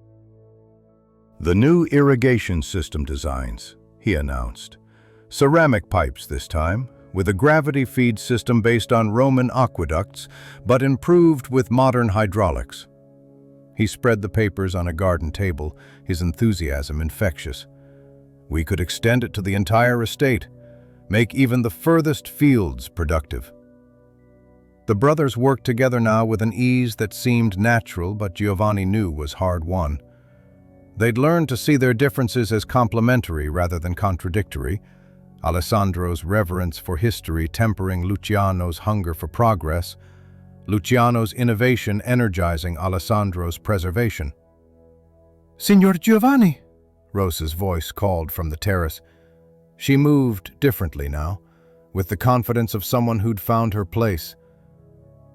"The new irrigation system designs," he announced. "Ceramic pipes this time, with a gravity feed system based on Roman aqueducts, but improved with modern hydraulics. He spread the papers on a garden table, his enthusiasm infectious. We could extend it to the entire estate, make even the furthest fields productive. The brothers worked together now with an ease that seemed natural, but Giovanni knew was hard-won. They'd learned to see their differences as complementary rather than contradictory, Alessandro's reverence for history tempering Luciano's hunger for progress, Luciano's innovation energizing Alessandro's preservation. "Signor Giovanni!" Rosa's voice called from the terrace. She moved differently now, with the confidence of someone who'd found her place.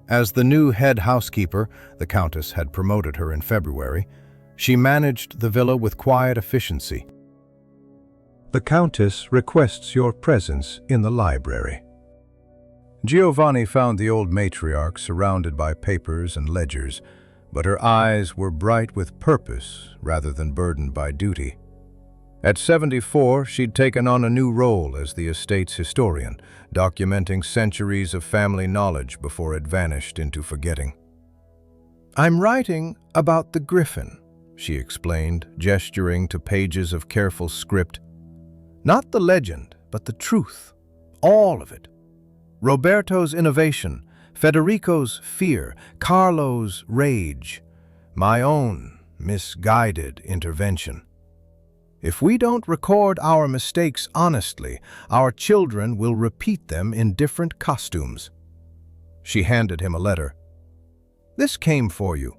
As the new head housekeeper, the Countess had promoted her in February, she managed the villa with quiet efficiency. "The Countess requests your presence in the library." Giovanni found the old matriarch surrounded by papers and ledgers, but her eyes were bright with purpose rather than burdened by duty. At 74, she'd taken on a new role as the estate's historian, documenting centuries of family knowledge before it vanished into forgetting. "I'm writing about the griffin," she explained, gesturing to pages of careful script. "Not the legend, but the truth. All of it. Roberto's innovation, Federico's fear, Carlo's rage, my own misguided intervention. If we don't record our mistakes honestly, our children will repeat them in different costumes." She handed him a letter. "This came for you."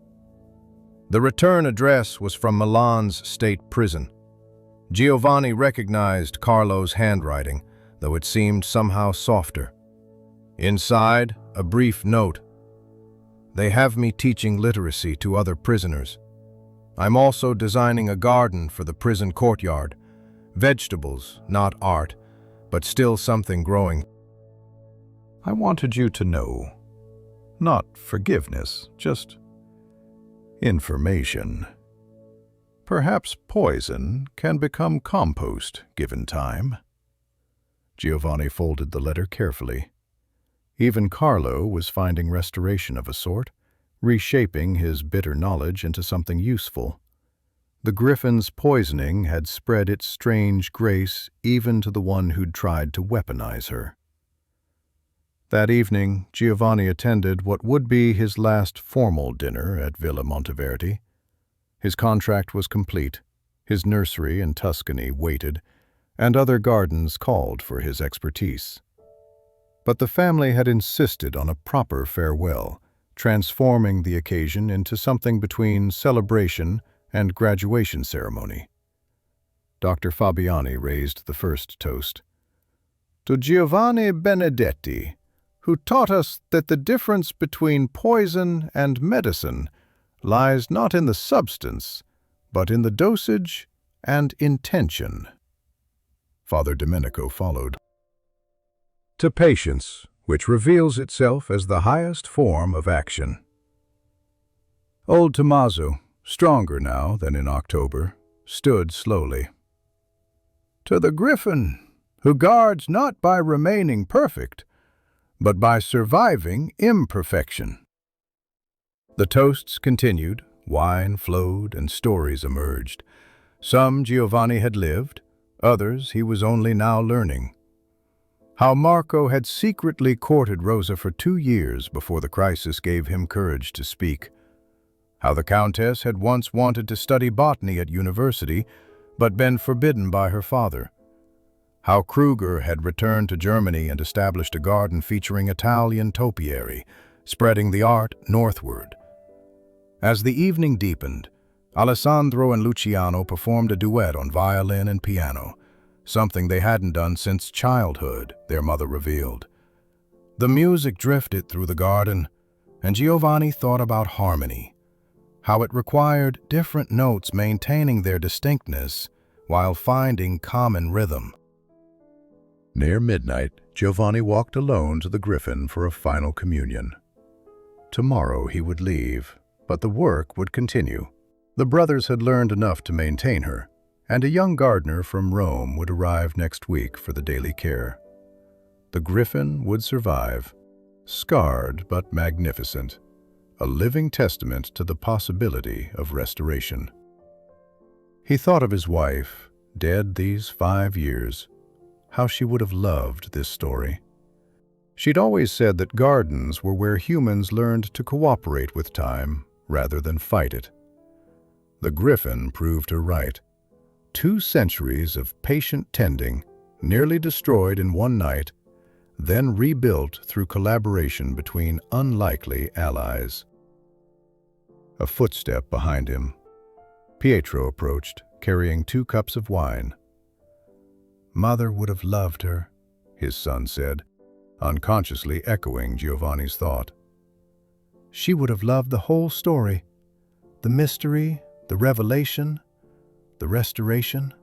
The return address was from Milan's state prison. Giovanni recognized Carlo's handwriting, though it seemed somehow softer. Inside, a brief note. "They have me teaching literacy to other prisoners. I'm also designing a garden for the prison courtyard. Vegetables, not art, but still something growing. I wanted you to know. Not forgiveness, just information. Perhaps poison can become compost given time." Giovanni folded the letter carefully. Even Carlo was finding restoration of a sort, reshaping his bitter knowledge into something useful. The griffin's poisoning had spread its strange grace even to the one who'd tried to weaponize her. That evening, Giovanni attended what would be his last formal dinner at Villa Monteverdi. His contract was complete, his nursery in Tuscany waited, and other gardens called for his expertise. But the family had insisted on a proper farewell, transforming the occasion into something between celebration and graduation ceremony. Dr. Fabiani raised the first toast. "To Giovanni Benedetti, who taught us that the difference between poison and medicine lies not in the substance, but in the dosage and intention." Father Domenico followed. "To patience, which reveals itself as the highest form of action." Old Tommaso, stronger now than in October, stood slowly. "To the griffin, who guards not by remaining perfect, but by surviving imperfection." The toasts continued, wine flowed, and stories emerged. Some Giovanni had lived, others he was only now learning. How Marco had secretly courted Rosa for 2 years before the crisis gave him courage to speak. How the Countess had once wanted to study botany at university, but been forbidden by her father. How Kruger had returned to Germany and established a garden featuring Italian topiary, spreading the art northward. As the evening deepened, Alessandro and Luciano performed a duet on violin and piano, something they hadn't done since childhood, their mother revealed. The music drifted through the garden, and Giovanni thought about harmony, how it required different notes maintaining their distinctness while finding common rhythm. Near midnight, Giovanni walked alone to the Griffin for a final communion. Tomorrow he would leave, but the work would continue. The brothers had learned enough to maintain her, and a young gardener from Rome would arrive next week for the daily care. The griffin would survive, scarred but magnificent, a living testament to the possibility of restoration. He thought of his wife, dead these 5 years, how she would have loved this story. She'd always said that gardens were where humans learned to cooperate with time rather than fight it. The griffin proved her right. 2 centuries of patient tending, nearly destroyed in one night, then rebuilt through collaboration between unlikely allies. A footstep behind him. Pietro approached, carrying 2 cups of wine. "Mother would have loved her," his son said, unconsciously echoing Giovanni's thought. "She would have loved the whole story, the mystery, the revelation, the restoration."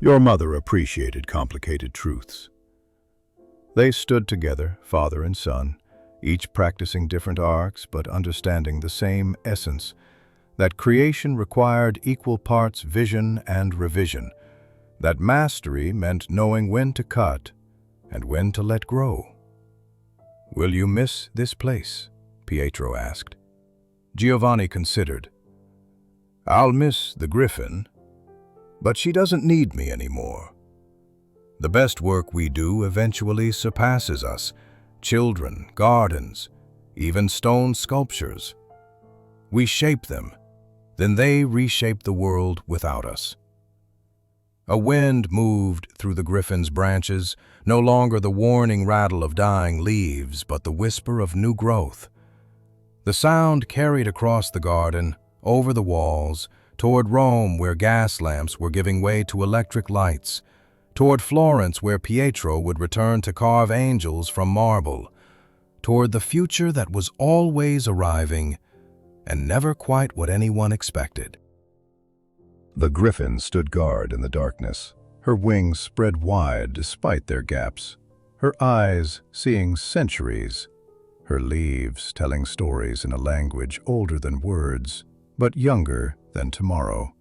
Your mother appreciated complicated truths. They stood together, father and son, each practicing different arts but understanding the same essence, that creation required equal parts vision and revision, that mastery meant knowing when to cut and when to let grow. "Will you miss this place?" Pietro asked. Giovanni considered. "I'll miss the griffin, but she doesn't need me anymore. The best work we do eventually surpasses us, children, gardens, even stone sculptures. We shape them, then they reshape the world without us." A wind moved through the griffin's branches, no longer the warning rattle of dying leaves, but the whisper of new growth. The sound carried across the garden, over the walls, toward Rome where gas lamps were giving way to electric lights, toward Florence where Pietro would return to carve angels from marble, toward the future that was always arriving and never quite what anyone expected. The griffin stood guard in the darkness, her wings spread wide despite their gaps, her eyes seeing centuries, her leaves telling stories in a language older than words, but younger than tomorrow.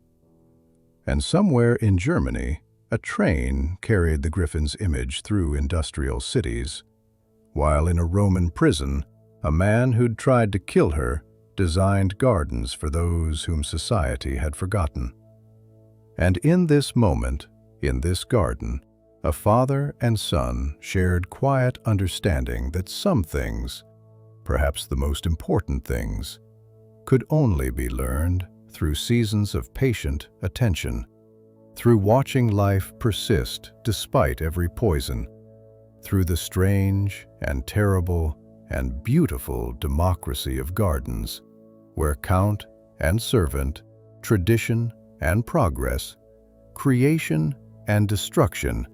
And somewhere in Germany, a train carried the griffin's image through industrial cities, while in a Roman prison, a man who'd tried to kill her designed gardens for those whom society had forgotten. And in this moment, in this garden, a father and son shared quiet understanding that some things, perhaps the most important things, could only be learned through seasons of patient attention, through watching life persist despite every poison, through the strange and terrible and beautiful democracy of gardens, where count and servant, tradition and progress, creation and destruction,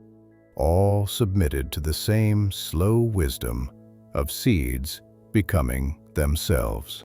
all submitted to the same slow wisdom of seeds becoming themselves.